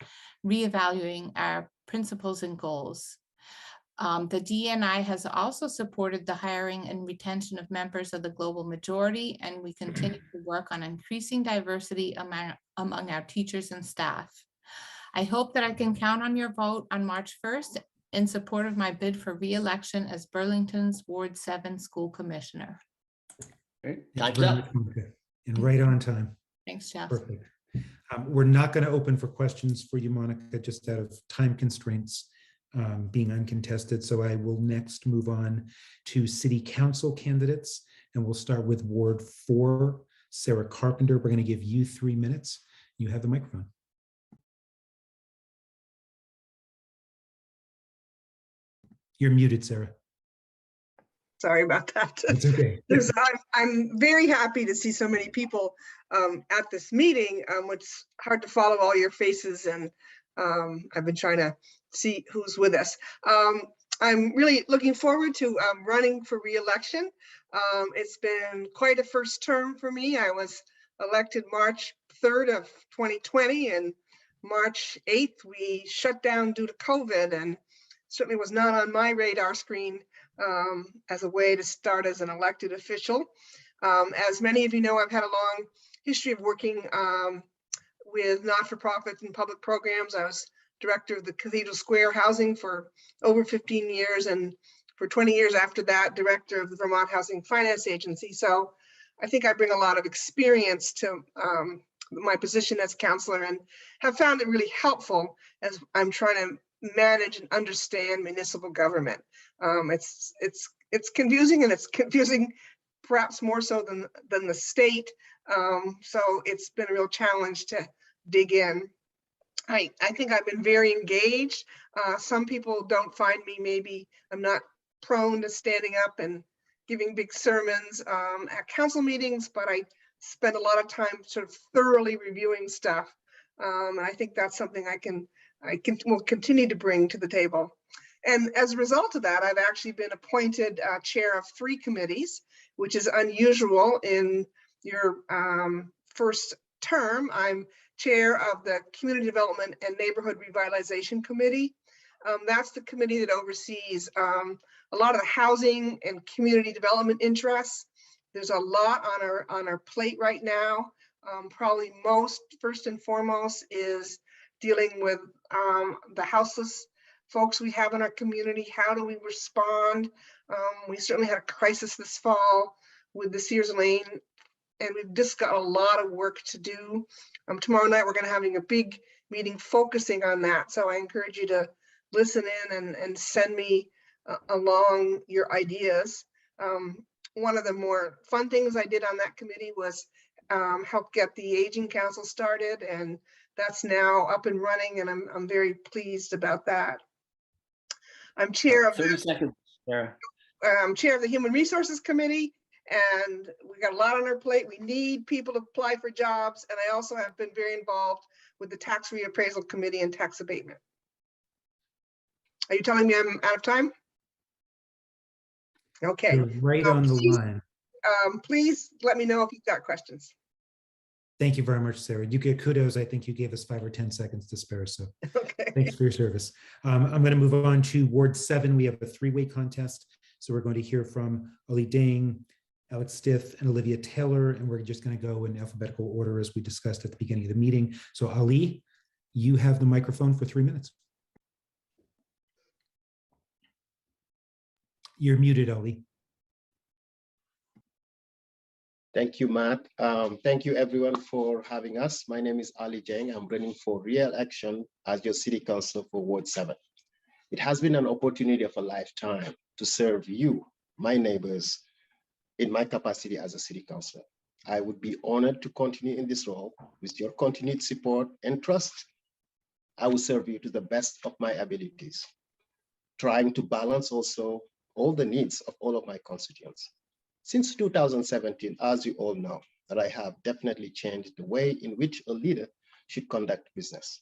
reevaluating our principles and goals. The DE&I has also supported the hiring and retention of members of the global majority, and we continue to work on increasing diversity among our teachers and staff. I hope that I can count on your vote on March 1st in support of my bid for re-election as Burlington's Ward 7 School Commissioner. Great. Time's up. And right on time. Thanks, Jeff. Perfect. We're not going to open for questions for you, Monica, just out of time constraints being uncontested. So I will next move on to City Council candidates, and we'll start with Ward 4, Sarah Carpenter. We're going to give you 3 minutes. You have the microphone. You're muted, Sarah. Sorry about that. It's okay. I'm very happy to see so many people at this meeting. It's hard to follow all your faces, and I've been trying to see who's with us. I'm really looking forward to running for re-election. It's been quite a first term for me. I was elected March 3rd of 2020, and March 8th we shut down due to COVID, and certainly was not on my radar screen as a way to start as an elected official. As many of you know, I've had a long history of working with not-for-profit and public programs. I was director of the Cathedral Square Housing for over 15 years, and for 20 years after that, director of the Vermont Housing Finance Agency. So I think I bring a lot of experience to my position as counselor, and have found it really helpful as I'm trying to manage and understand municipal government. It's confusing, and it's confusing perhaps more so than the state. So it's been a real challenge to dig in. I think I've been very engaged. Some people don't find me, maybe I'm not prone to standing up and giving big sermons at council meetings, but I spend a lot of time sort of thoroughly reviewing stuff. And I think that's something will continue to bring to the table. And as a result of that, I've actually been appointed chair of 3 committees, which is unusual in your first term. I'm chair of the Community Development and Neighborhood Revitalization Committee. That's the committee that oversees a lot of the housing and community development interests. There's a lot on our plate right now. Probably first and foremost is dealing with the houseless folks we have in our community. How do we respond? We certainly had a crisis this fall with the Sears Lane, and we've just got a lot of work to do. Tomorrow night, we're going to having a big meeting focusing on that. So I encourage you to listen in and send me along your ideas. One of the more fun things I did on that committee was help get the Aging Council started, and that's now up and running, and I'm very pleased about that. I'm chair of 30 seconds, Sarah. I'm chair of the Human Resources Committee, and we got a lot on our plate. We need people to apply for jobs, and I also have been very involved with the Tax Reappraisal Committee and tax abatement. Are you telling me I'm out of time? Okay. You're right on the line. Please let me know if you've got questions. Thank you very much, Sarah. You get kudos. I think you gave us 5 or 10 seconds to spare. So thanks for your service. I'm going to move on to Ward 7. We have a 3-way contest. So we're going to hear from Ali Dang, Alex Stith, and Olivia Taylor. And we're just going to go in alphabetical order as we discussed at the beginning of the meeting. So Ali, you have the microphone for 3 minutes. You're muted, Ali. Thank you, Matt. Thank you, everyone, for having us. My name is Ali Jang. I'm running for re-election as your city councilor for Ward 7. It has been an opportunity of a lifetime to serve you, my neighbors, in my capacity as a city councilor. I would be honored to continue in this role with your continued support and trust. I will serve you to the best of my abilities, trying to balance also all the needs of all of my constituents. Since 2017, as you all know, that I have definitely changed the way in which a leader should conduct business,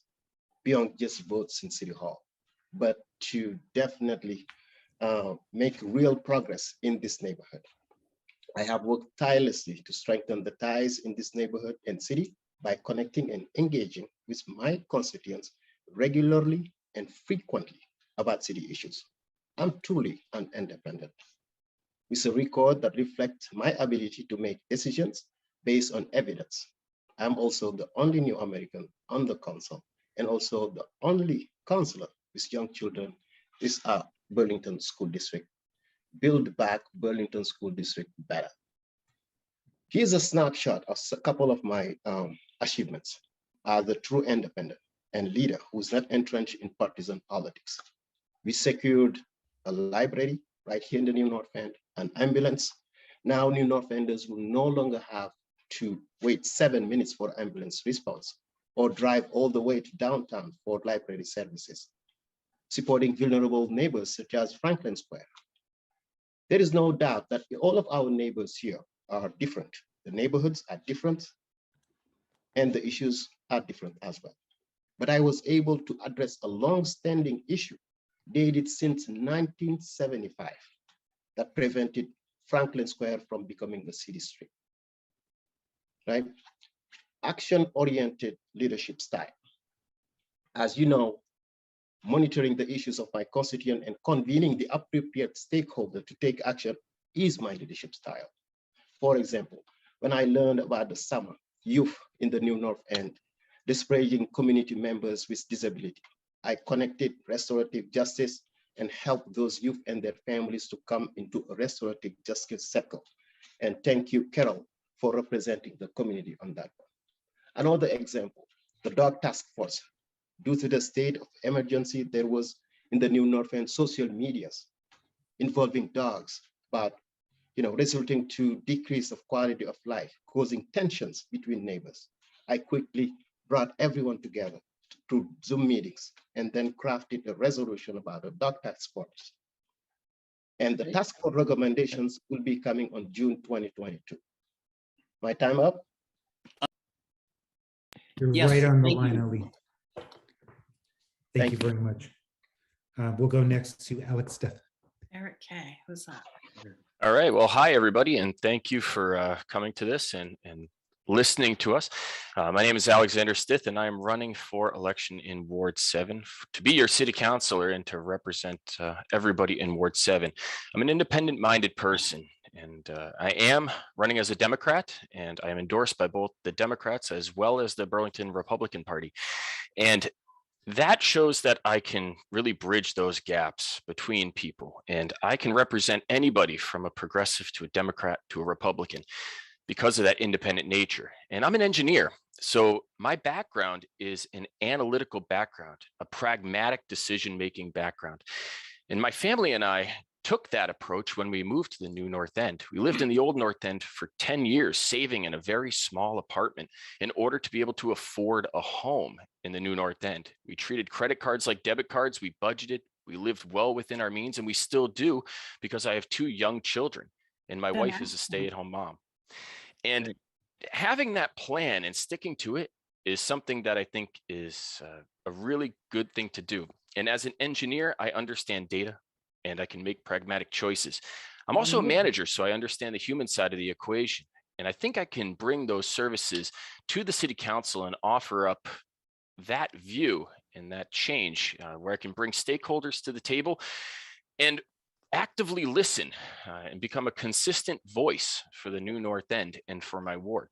beyond just votes in City Hall, but to definitely make real progress in this neighborhood. I have worked tirelessly to strengthen the ties in this neighborhood and city by connecting and engaging with my constituents regularly and frequently about city issues. I'm truly an independent, with a record that reflects my ability to make decisions based on evidence. I'm also the only new American on the council, and also the only councilor with young children is our Burlington School District. Build back Burlington School District better. Here's a snapshot of a couple of my achievements as a true independent and leader who's not entrenched in partisan politics. We secured a library right here in the New North End, an ambulance. Now New North Enders will no longer have to wait 7 minutes for ambulance response or drive all the way to downtown for library services. Supporting vulnerable neighbors such as Franklin Square. There is no doubt that all of our neighbors here are different. The neighborhoods are different and the issues are different as well. But I was able to address a long-standing issue dated since 1975 that prevented Franklin Square from becoming a city street, right? Action-oriented leadership style. As you know, monitoring the issues of my constituent and convening the appropriate stakeholder to take action is my leadership style. For example, when I learned about the summer youth in the New North End, disparaging community members with disability, I connected restorative justice and helped those youth and their families to come into a restorative justice circle. And thank you, Carol, for representing the community on that one. Another example, the dog task force. Due to the state of emergency, there was in the New North End social medias involving dogs, but resulting to decrease of quality of life, causing tensions between neighbors. I quickly brought everyone together through Zoom meetings and then crafted a resolution about a dog task force. And the task force recommendations will be coming on June 2022. My time up? You're Yes, right on the thank line, you. Ali. Thank you very much. We'll go next to Alex Steph. Eric K, who's that? All right. Well, hi, everybody, and thank you for coming to this and listening to us. My name is Alexander Stith, and I am running for election in Ward 7 to be your city councilor and to represent everybody in Ward 7. I'm an independent-minded person, and I am running as a Democrat, and I am endorsed by both the Democrats as well as the Burlington Republican Party. And that shows that I can really bridge those gaps between people, and I can represent anybody from a progressive to a Democrat to a Republican because of that independent nature. And I'm an engineer, so my background is an analytical background, a pragmatic decision-making background. And my family and I took that approach when we moved to the new North End. We lived in the old North End for 10 years, saving in a very small apartment in order to be able to afford a home in the new North End. We treated credit cards like debit cards. We budgeted. We lived well within our means, and we still do because I have 2 young children and my wife is a stay-at-home mom. And having that plan and sticking to it is something that I think is a really good thing to do. And as an engineer, I understand data and I can make pragmatic choices. I'm also a manager, so I understand the human side of the equation. And I think I can bring those services to the city council and offer up that view and that change where I can bring stakeholders to the table and actively listen and become a consistent voice for the new North End and for my ward.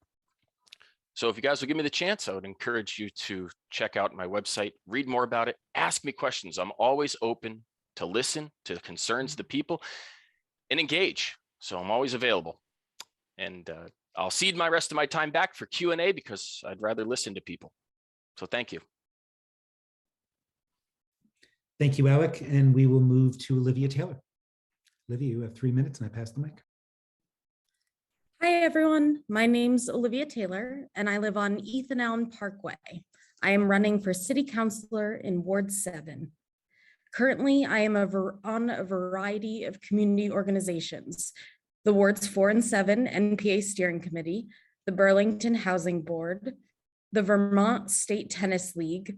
So if you guys will give me the chance, I would encourage you to check out my website, read more about it, ask me questions. I'm always open to listen to the concerns of the people and engage. So I'm always available. And I'll cede my rest of my time back for Q&A because I'd rather listen to people. So thank you. Thank you, Alec. And we will move to Olivia Taylor. Olivia, you have 3 minutes and I pass the mic. Hi, everyone. My name's Olivia Taylor, and I live on Ethan Allen Parkway. I am running for City Councilor in Ward 7. Currently, I am on a variety of community organizations, the Wards 4 and 7 NPA Steering Committee, the Burlington Housing Board, the Vermont State Tennis League,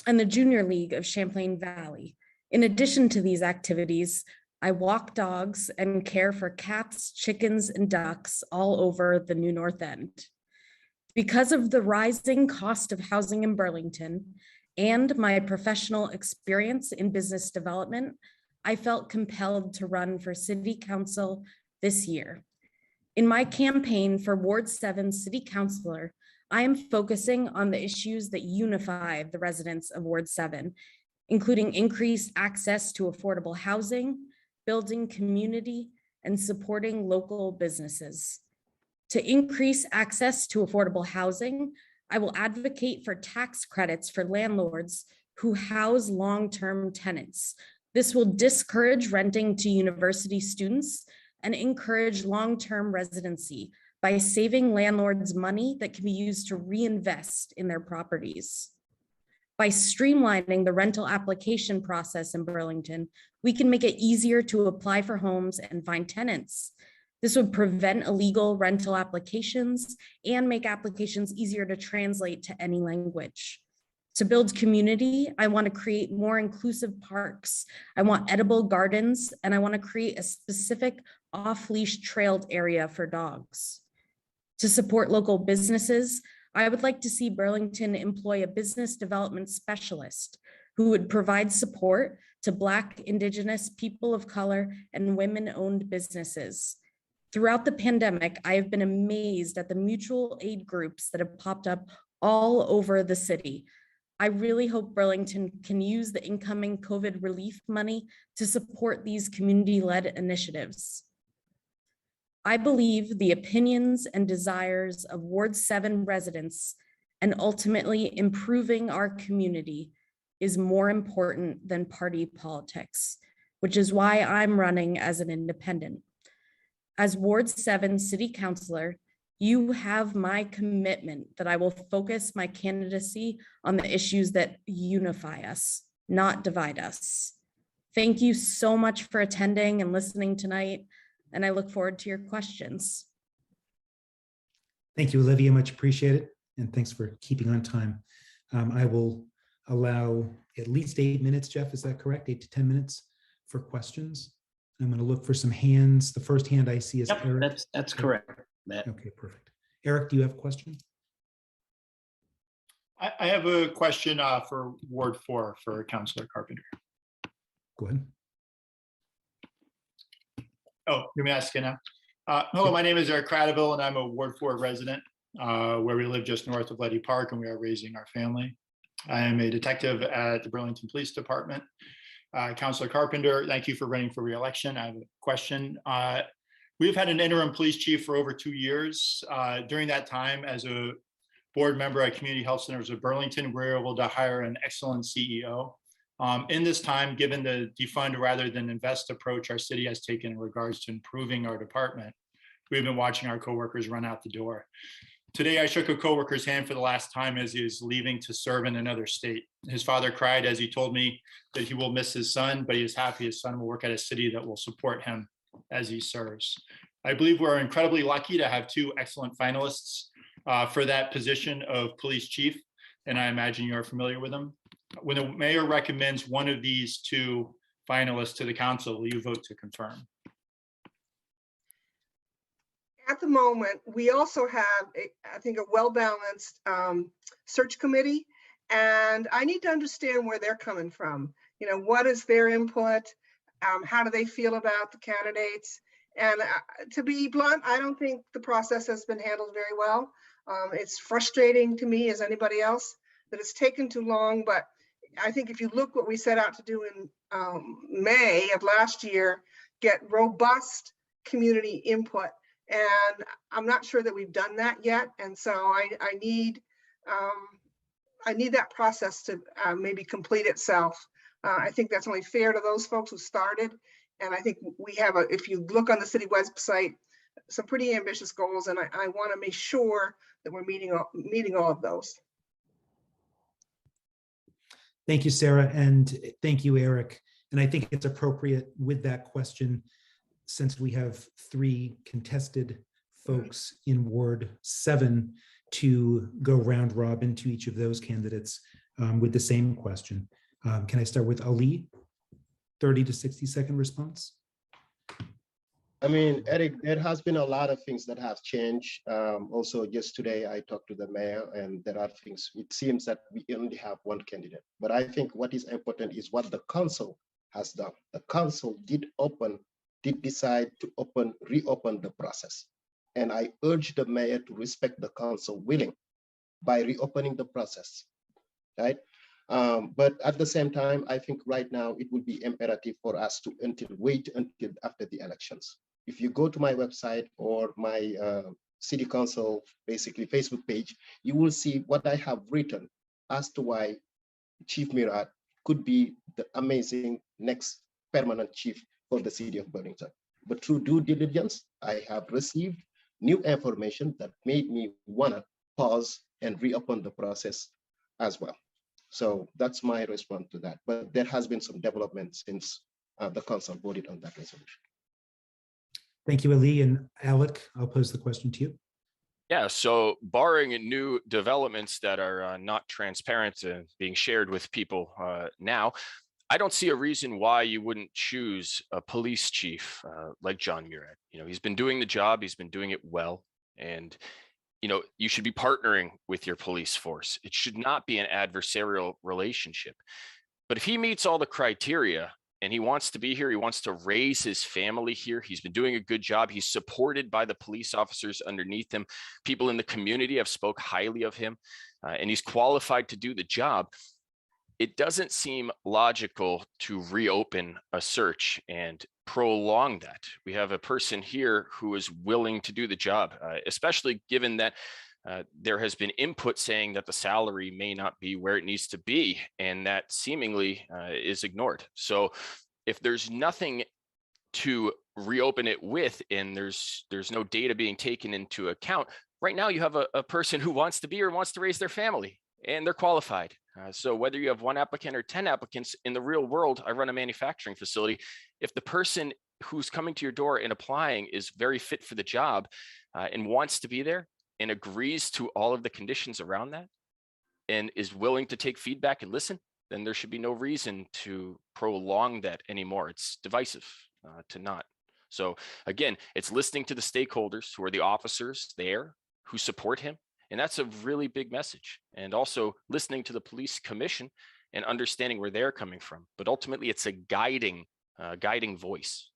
and the Junior League of Champlain Valley. In addition to these activities, I walk dogs and care for cats, chickens, and ducks all over the new North End. Because of the rising cost of housing in Burlington and my professional experience in business development, I felt compelled to run for City Council this year. In my campaign for Ward 7 City Councilor, I am focusing on the issues that unify the residents of Ward 7, including increased access to affordable housing, building community, and supporting local businesses. To increase access to affordable housing, I will advocate for tax credits for landlords who house long-term tenants. This will discourage renting to university students and encourage long-term residency by saving landlords money that can be used to reinvest in their properties. By streamlining the rental application process in Burlington, we can make it easier to apply for homes and find tenants. This would prevent illegal rental applications and make applications easier to translate to any language. To build community, I want to create more inclusive parks. I want edible gardens, and I want to create a specific off-leash trailed area for dogs. To support local businesses, I would like to see Burlington employ a business development specialist who would provide support to Black, Indigenous, people of color, and women-owned businesses. Throughout the pandemic, I have been amazed at the mutual aid groups that have popped up all over the city. I really hope Burlington can use the incoming COVID relief money to support these community-led initiatives. I believe the opinions and desires of Ward 7 residents and ultimately improving our community is more important than party politics, which is why I'm running as an independent. As Ward 7 City Councilor, you have my commitment that I will focus my candidacy on the issues that unify us, not divide us. Thank you so much for attending and listening tonight, and I look forward to your questions. Thank you, Olivia, much appreciated. And thanks for keeping on time. I will allow at least 8 minutes, Jeff, is that correct? 8 to 10 minutes for questions. I'm going to look for some hands. The first hand I see is Eric. That's correct, Matt. Okay, perfect. Eric, do you have a question? I have a question for Ward 4 for Councilor Carpenter. Go ahead. Oh, you may ask it now. Hello, my name is Eric Cradaville, and I'm a Ward 4 resident where we live just north of Letty Park, and we are raising our family. I am a detective at the Burlington Police Department. Councilor Carpenter, thank you for running for re-election. I have a question. We've had an interim police chief for over 2 years. During that time, as a board member at Community Health Centers of Burlington, we were able to hire an excellent CEO. In this time, given the defund rather than invest approach our city has taken in regards to improving our department, we've been watching our coworkers run out the door. Today, I shook a coworker's hand for the last time as he is leaving to serve in another state. His father cried as he told me that he will miss his son, but he is happy his son will work at a city that will support him as he serves. I believe we're incredibly lucky to have 2 excellent finalists for that position of police chief, and I imagine you are familiar with them. When the mayor recommends one of these 2 finalists to the council, will you vote to confirm? At the moment, we also have, I think, a well-balanced search committee, and I need to understand where they're coming from. You know, what is their input? How do they feel about the candidates? And to be blunt, I don't think the process has been handled very well. It's frustrating to me as anybody else that it's taken too long, but I think if you look what we set out to do in May of last year, get robust community input. And I'm not sure that we've done that yet. And so I need that process to maybe complete itself. I think that's only fair to those folks who started. And I think we have, if you look on the city website, some pretty ambitious goals. And I want to make sure that we're meeting all of those. Thank you, Sarah, and thank you, Eric. And I think it's appropriate with that question, since we have 3 contested folks in Ward 7, to go round robin to each of those candidates with the same question. Can I start with Ali? 30 to 60-second response. I mean, Eric, there has been a lot of things that have changed. Also, just today, I talked to the mayor, and there are things, it seems that we only have 1 candidate. But I think what is important is what the council has done. The council did decide to reopen the process. And I urge the mayor to respect the council willing by reopening the process, right? But at the same time, I think right now it would be imperative for us to wait until after the elections. If you go to my website or my city council, basically Facebook page, you will see what I have written as to why Chief Mirat could be the amazing next permanent chief for the city of Burlington. But through due diligence, I have received new information that made me want to pause and reopen the process as well. So that's my response to that. But there has been some development since the council voted on that resolution. Thank you, Ali. And Alec, I'll pose the question to you. Yeah, so barring new developments that are not transparent and being shared with people now, I don't see a reason why you wouldn't choose a police chief like John Murad. You know, he's been doing the job, he's been doing it well, and you know, you should be partnering with your police force. It should not be an adversarial relationship. But if he meets all the criteria and he wants to be here, he wants to raise his family here, he's been doing a good job, he's supported by the police officers underneath him, people in the community have spoke highly of him, and he's qualified to do the job, it doesn't seem logical to reopen a search and prolong that. We have a person here who is willing to do the job, especially given that there has been input saying that the salary may not be where it needs to be, and that seemingly is ignored. So if there's nothing to reopen it with, and there's no data being taken into account, right now you have a person who wants to be or wants to raise their family, and they're qualified. So whether you have one applicant or 10 applicants, in the real world, I run a manufacturing facility. If the person who's coming to your door and applying is very fit for the job and wants to be there and agrees to all of the conditions around that and is willing to take feedback and listen, then there should be no reason to prolong that anymore. It's divisive to not. So again, it's listening to the stakeholders who are the officers there who support him. And that's a really big message. And also listening to the police commission and understanding where they're coming from. But ultimately, it's a guiding voice.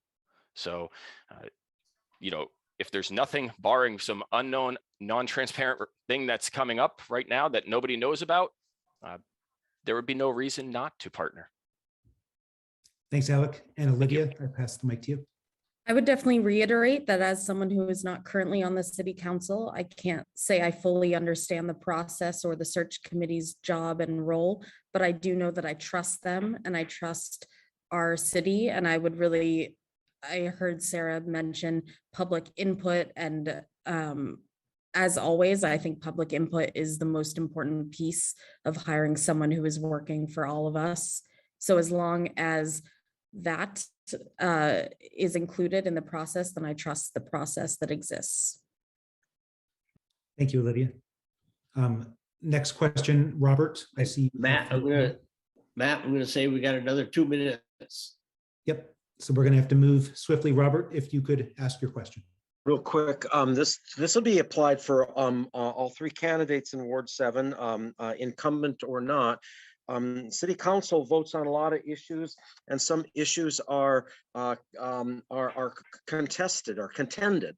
So, you know, if there's nothing barring some unknown, non-transparent thing that's coming up right now that nobody knows about, there would be no reason not to partner. Thanks, Alec. And Olivia, I pass the mic to you. I would definitely reiterate that as someone who is not currently on the city council, I can't say I fully understand the process or the search committee's job and role, but I do know that I trust them and I trust our city. And I would really, I heard Sarah mention public input, and as always, I think public input is the most important piece of hiring someone who is working for all of us. So as long as that is included in the process, then I trust the process that exists. Thank you, Olivia. Next question, Robert. I see Matt, I'm gonna say we got another 2 minutes. Yep. So we're gonna have to move swiftly. Robert, if you could ask your question. Real quick, this will be applied for all three candidates in Ward 7, incumbent or not. City Council votes on a lot of issues, and some issues are contested or contended.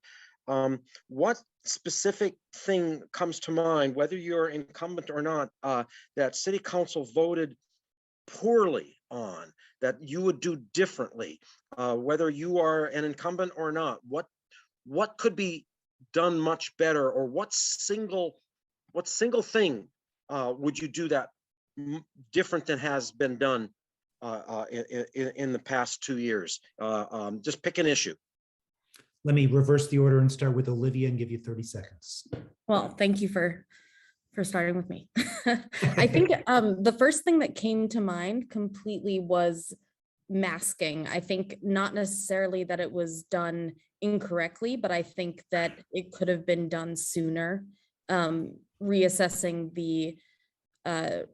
What specific thing comes to mind, whether you're incumbent or not, that City Council voted poorly on, that you would do differently, whether you are an incumbent or not? What could be done much better, or what single thing would you do that different than has been done in the past 2 years? Just pick an issue. Let me reverse the order and start with Olivia and give you 30 seconds. Well, thank you for starting with me. I think the first thing that came to mind completely was masking. I think not necessarily that it was done incorrectly, but I think that it could have been done sooner. Reassessing the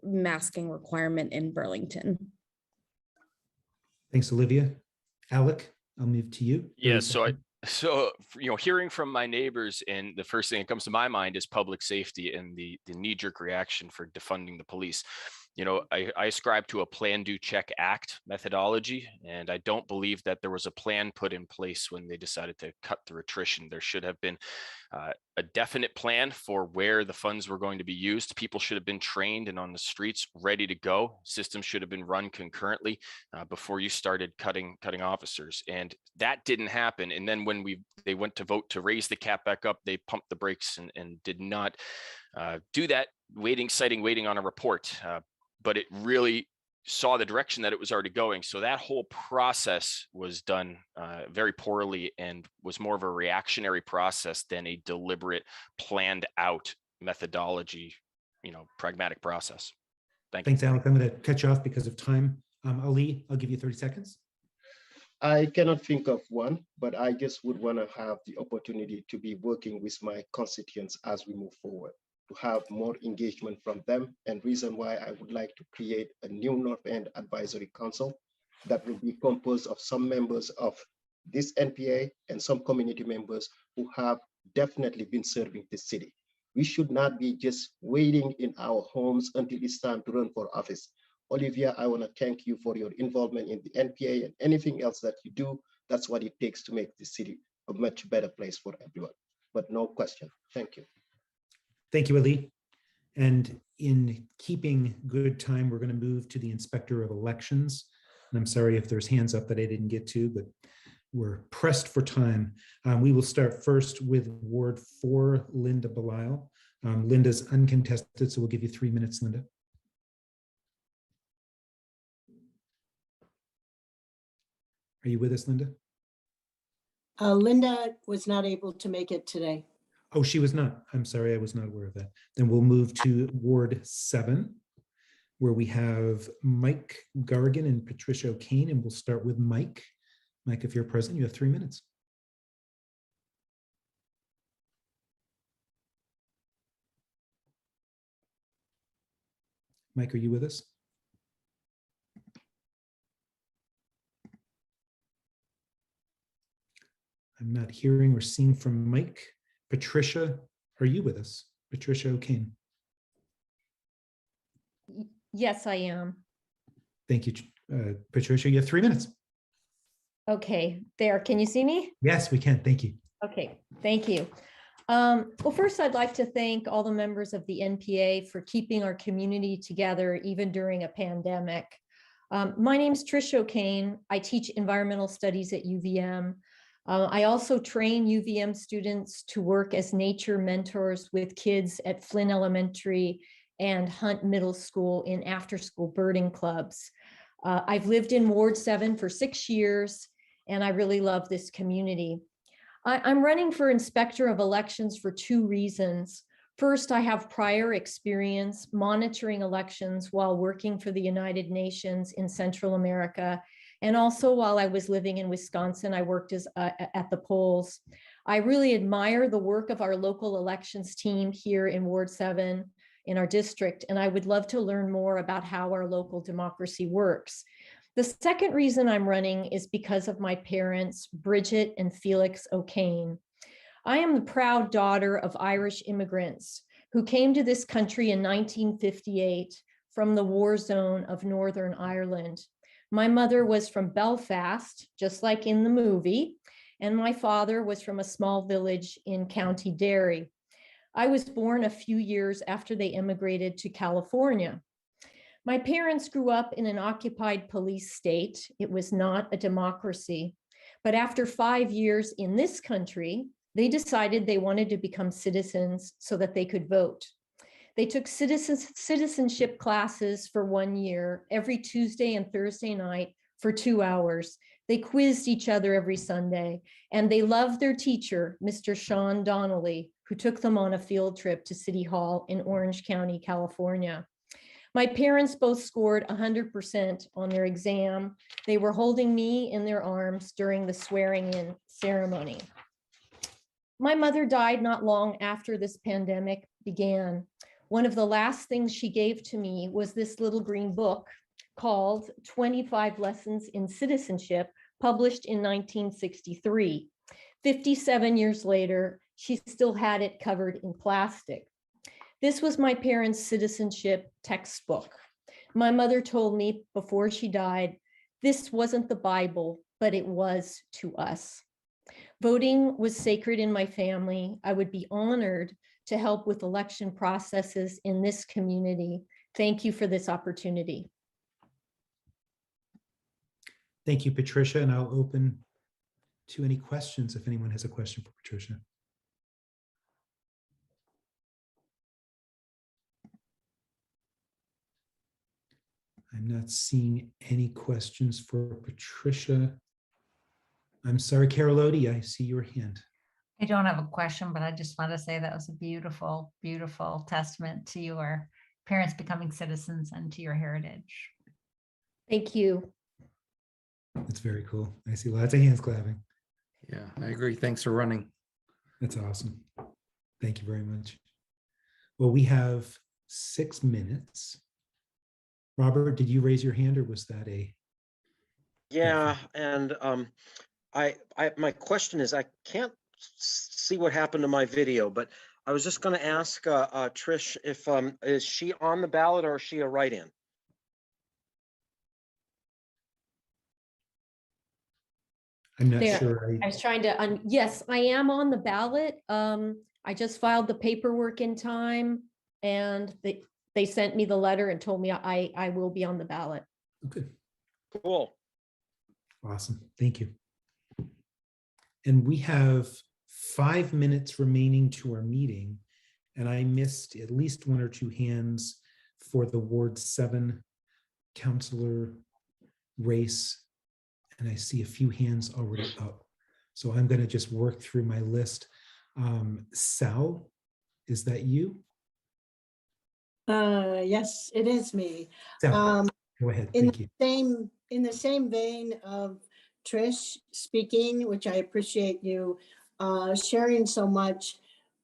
masking requirement in Burlington. Thanks, Olivia. Alec, I'll move to you. Yeah, so you know, hearing from my neighbors, and the first thing that comes to my mind is public safety and the knee-jerk reaction for defunding the police. You know, I ascribe to a plan, do, check, act methodology, and I don't believe that there was a plan put in place when they decided to cut through attrition. There should have been a definite plan for where the funds were going to be used. People should have been trained and on the streets ready to go. Systems should have been run concurrently before you started cutting officers, and that didn't happen. And then when they went to vote to raise the cap back up, they pumped the brakes and did not do that, waiting on a report. But it really saw the direction that it was already going. So that whole process was done very poorly and was more of a reactionary process than a deliberate, planned out methodology, you know, pragmatic process. Thanks, Alec. I'm going to cut you off because of time. Ali, I'll give you 30 seconds. I cannot think of one, but I just would want to have the opportunity to be working with my constituents as we move forward, to have more engagement from them, and reason why I would like to create a new North End Advisory Council that will be composed of some members of this NPA and some community members who have definitely been serving the city. We should not be just waiting in our homes until it's time to run for office. Olivia, I want to thank you for your involvement in the NPA and anything else that you do. That's what it takes to make the city a much better place for everyone. But no question. Thank you. Thank you, Ali. And in keeping good time, we're going to move to the Inspector of Elections. And I'm sorry if there's hands up that I didn't get to, but we're pressed for time. We will start first with Ward 4, Linda Belisle. Linda's uncontested, so we'll give you 3 minutes, Linda. Are you with us, Linda? Linda was not able to make it today. Oh, she was not. I'm sorry, I was not aware of that. Then we'll move to Ward 7, where we have Mike Gargan and Patricia O'Kane, and we'll start with Mike. Mike, if you're present, you have 3 minutes. Mike, are you with us? I'm not hearing or seeing from Mike. Patricia, are you with us? Patricia O'Kane. Yes, I am. Thank you, Patricia. You have 3 minutes. Okay, there. Can you see me? Yes, we can. Thank you. Okay, thank you. Well, first, I'd like to thank all the members of the NPA for keeping our community together, even during a pandemic. My name is Trish O'Kane. I teach environmental studies at UVM. I also train UVM students to work as nature mentors with kids at Flynn Elementary and Hunt Middle School in after-school birding clubs. I've lived in Ward 7 for 6 years, and I really love this community. I'm running for Inspector of Elections for 2 reasons. First, I have prior experience monitoring elections while working for the United Nations in Central America. And also while I was living in Wisconsin, I worked at the polls. I really admire the work of our local elections team here in Ward 7 in our district, and I would love to learn more about how our local democracy works. The second reason I'm running is because of my parents, Bridget and Felix O'Kane. I am the proud daughter of Irish immigrants who came to this country in 1958 from the war zone of Northern Ireland. My mother was from Belfast, just like in the movie, and my father was from a small village in County Derry. I was born a few years after they immigrated to California. My parents grew up in an occupied police state. It was not a democracy. But after 5 years in this country, they decided they wanted to become citizens so that they could vote. They took citizenship classes for 1 year, every Tuesday and Thursday night for 2 hours. They quizzed each other every Sunday, and they loved their teacher, Mr. Sean Donnelly, who took them on a field trip to City Hall in Orange County, California. My parents both scored 100% on their exam. They were holding me in their arms during the swearing-in ceremony. My mother died not long after this pandemic began. One of the last things she gave to me was this little green book called 25 Lessons in Citizenship, published in 1963. 57 years later, she still had it covered in plastic. This was my parents' citizenship textbook. My mother told me before she died, this wasn't the Bible, but it was to us. Voting was sacred in my family. I would be honored to help with election processes in this community. Thank you for this opportunity. Thank you, Patricia, and I'll open to any questions if anyone has a question for Patricia. I'm not seeing any questions for Patricia. I'm sorry, Carol Odie, I see your hand. I don't have a question, but I just want to say that was a beautiful, beautiful testament to your parents becoming citizens and to your heritage. Thank you. It's very cool. I see lots of hands clapping. Yeah, I agree. Thanks for running. That's awesome. Thank you very much. Well, we have 6 minutes. Robert, did you raise your hand or was that a? Yeah, and my question is, I can't see what happened to my video, but I was just going to ask Trish if is she on the ballot or is she a write-in? I'm not There, sure. I was trying to, yes, I am on the ballot. I just filed the paperwork in time and they sent me the letter and told me I will be on the ballot. Okay. Cool. Awesome. Thank you. And we have 5 minutes remaining to our meeting. And I missed at least 1 or 2 hands for the Ward 7 counselor race. And I see a few hands already up. So I'm going to just work through my list. Sal, is that you? Yes, it is me. Sal, go ahead. Thank you. In the same vein of Trish speaking, which I appreciate you sharing so much,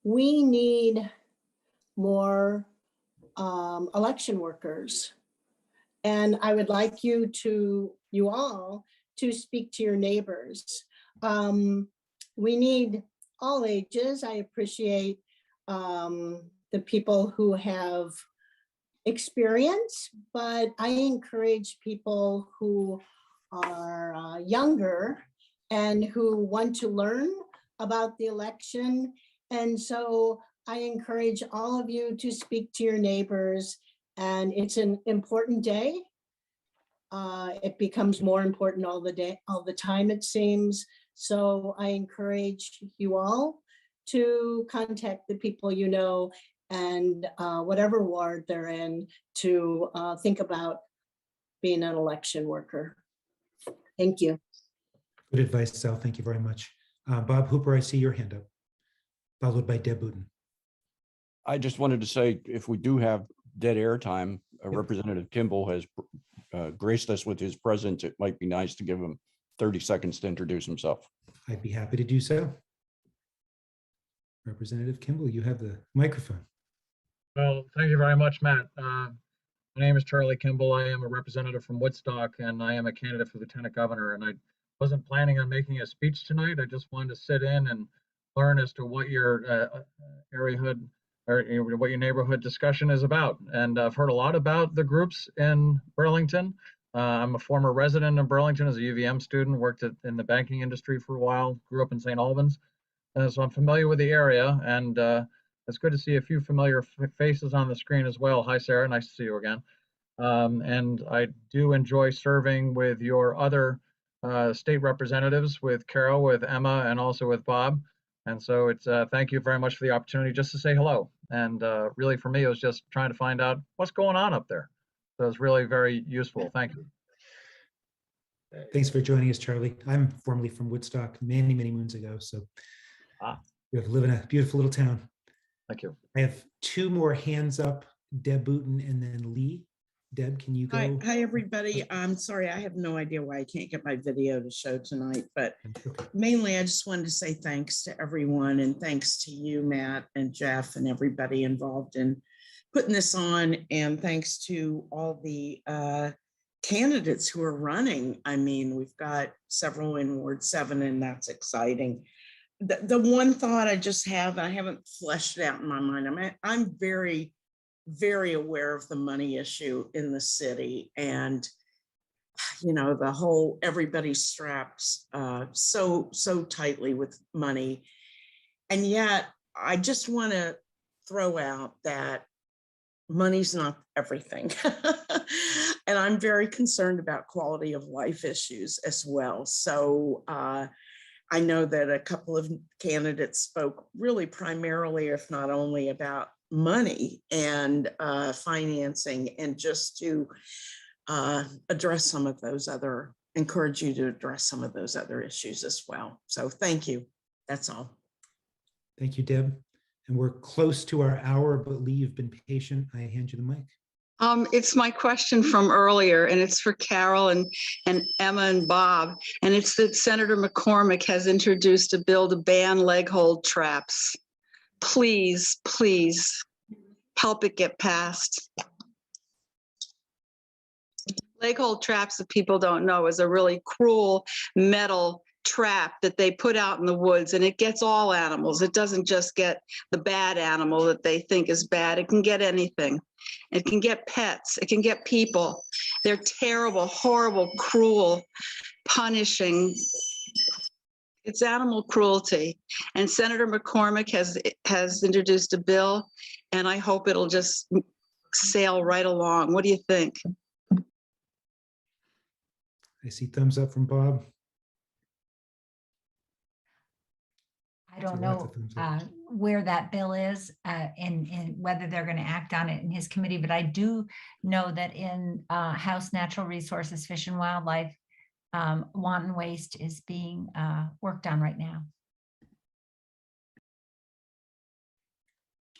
we need more election workers. And I would like you all to speak to your neighbors. We need all ages. I appreciate the people who have experience, but I encourage people who are younger and who want to learn about the election. And so I encourage all of you to speak to your neighbors, and it's an important day. It becomes more important all the time, it seems. So I encourage you all to contact the people you know and whatever ward they're in to think about being an election worker. Thank you. Good advice, Sal. Thank you very much. Bob Hooper, I see your hand up, followed by Deb Booten. I just wanted to say, if we do have dead air time, Representative Kimball has graced us with his presence. It might be nice to give him 30 seconds to introduce himself. I'd be happy to do so. Representative Kimball, you have the microphone. Well, thank you very much, Matt. My name is Charlie Kimball. I am a representative from Woodstock, and I am a candidate for Lieutenant Governor. And I wasn't planning on making a speech tonight. I just wanted to sit in and learn as to what your areahood or what your neighborhood discussion is about. And I've heard a lot about the groups in Burlington. I'm a former resident of Burlington as a UVM student, worked in the banking industry for a while, grew up in St. Albans. So I'm familiar with the area, and it's good to see a few familiar faces on the screen as well. Hi, Sarah, nice to see you again. And I do enjoy serving with your other state representatives, with Carol, with Emma, and also with Bob. And so it's thank you very much for the opportunity just to say hello. And really for me, it was just trying to find out what's going on up there. So it's really very useful. Thank you. Thanks for joining us, Charlie. I'm formerly from Woodstock many, many moons ago. So we live in a beautiful little town. Thank you. I have 2 more hands up, Deb Booten and then Lee. Deb, can you go? Hi, everybody. I'm sorry, I have no idea why I can't get my video to show tonight, but mainly I just wanted to say thanks to everyone and thanks to you, Matt and Jeff and everybody involved in putting this on, and thanks to all the candidates who are running. I mean, we've got several in Ward 7 and that's exciting. The one thought I just have, I haven't fleshed it out in my mind. I'm very, very aware of the money issue in the city, and you know, the whole everybody strapped so tightly with money. And yet I just want to throw out that money's not everything. And I'm very concerned about quality of life issues as well. So I know that a couple of candidates spoke really primarily, if not only, about money and financing, and just to address some of those other, encourage you to address some of those other issues as well. So thank you. That's all. Thank you, Deb. And we're close to our hour, but Lee, you've been patient. I hand you the mic. It's my question from earlier, and it's for Carol and Emma and Bob. And it's that Senator McCormick has introduced a bill to ban leg hold traps. Please, please help it get passed. Leg hold traps, if people don't know, is a really cruel metal trap that they put out in the woods, and it gets all animals. It doesn't just get the bad animal that they think is bad. It can get anything. It can get pets. It can get people. They're terrible, horrible, cruel, punishing. It's animal cruelty. And Senator McCormick has introduced a bill, and I hope it'll just sail right along. What do you think? I see thumbs up from Bob. I don't know where that bill is and whether they're going to act on it in his committee, but I do know that in House Natural Resources, Fish and Wildlife, wanton waste is being worked on right now.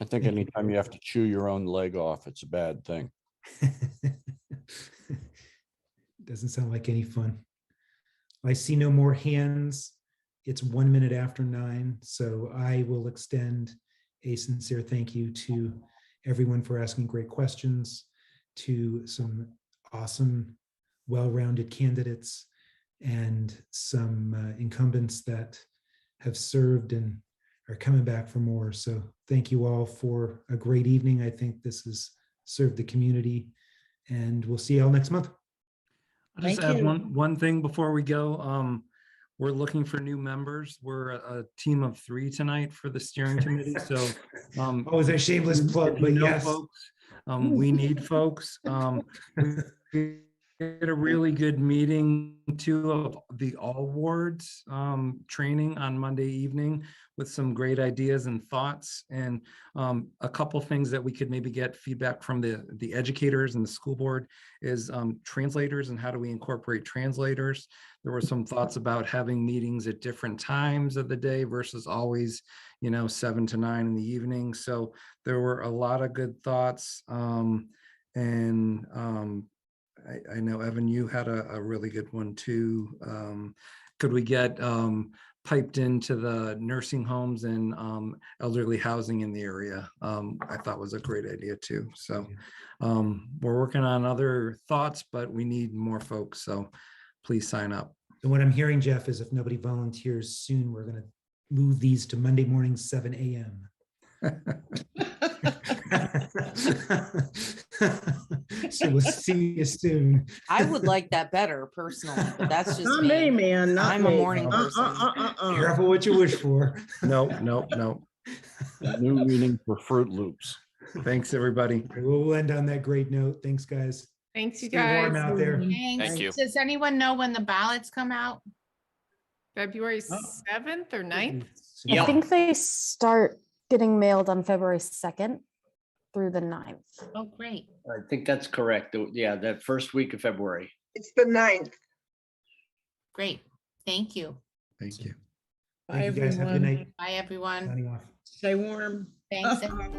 I think anytime you have to chew your own leg off, it's a bad thing. Doesn't sound like any fun. I see no more hands. It's 1 minute after 9, so I will extend a sincere thank you to everyone for asking great questions, to some awesome, well-rounded candidates, and some incumbents that have served and are coming back for more. So thank you all for a great evening. I think this has served the community, and we'll see you all next month. I'll just add one thing before we go. We're looking for new members. We're a team of 3 tonight for the steering committee. So always a shameless plug, but yes, folks, we need folks. We had a really good meeting too of the all wards training on Monday evening with some great ideas and thoughts, and a couple things that we could maybe get feedback from the educators and the school board is translators, and how do we incorporate translators. There were some thoughts about having meetings at different times of the day versus always, 7 to 9 in the evening. So there were a lot of good thoughts. I know, Evan, you had a really good one too. Could we get piped into the nursing homes and elderly housing in the area? I thought was a great idea too. So we're working on other thoughts, but we need more folks. So please sign up. And what I'm hearing, Jeff, is if nobody volunteers soon, we're going to move these to Monday morning, 7 a.m. So we'll see you soon. I would like that better personally, but that's just Not me, man. Not I'm me. a morning person. Careful what you wish for. No. New meaning for Fruit Loops. Thanks, everybody. We'll end on that great note. Thanks, guys. Thanks, you Stay guys. warm out there. Thanks. Thank you. Does anyone know when the ballots come out? February 7th or 9th? Yeah. I think they start getting mailed on February 2nd through the 9th. Oh, great. I think that's correct. Yeah, that first week of February. It's the 9th. Great. Thank you. Thank you. Thank you guys. Have a good night. Bye, everyone. Signing off. Stay warm. Thanks. Emma.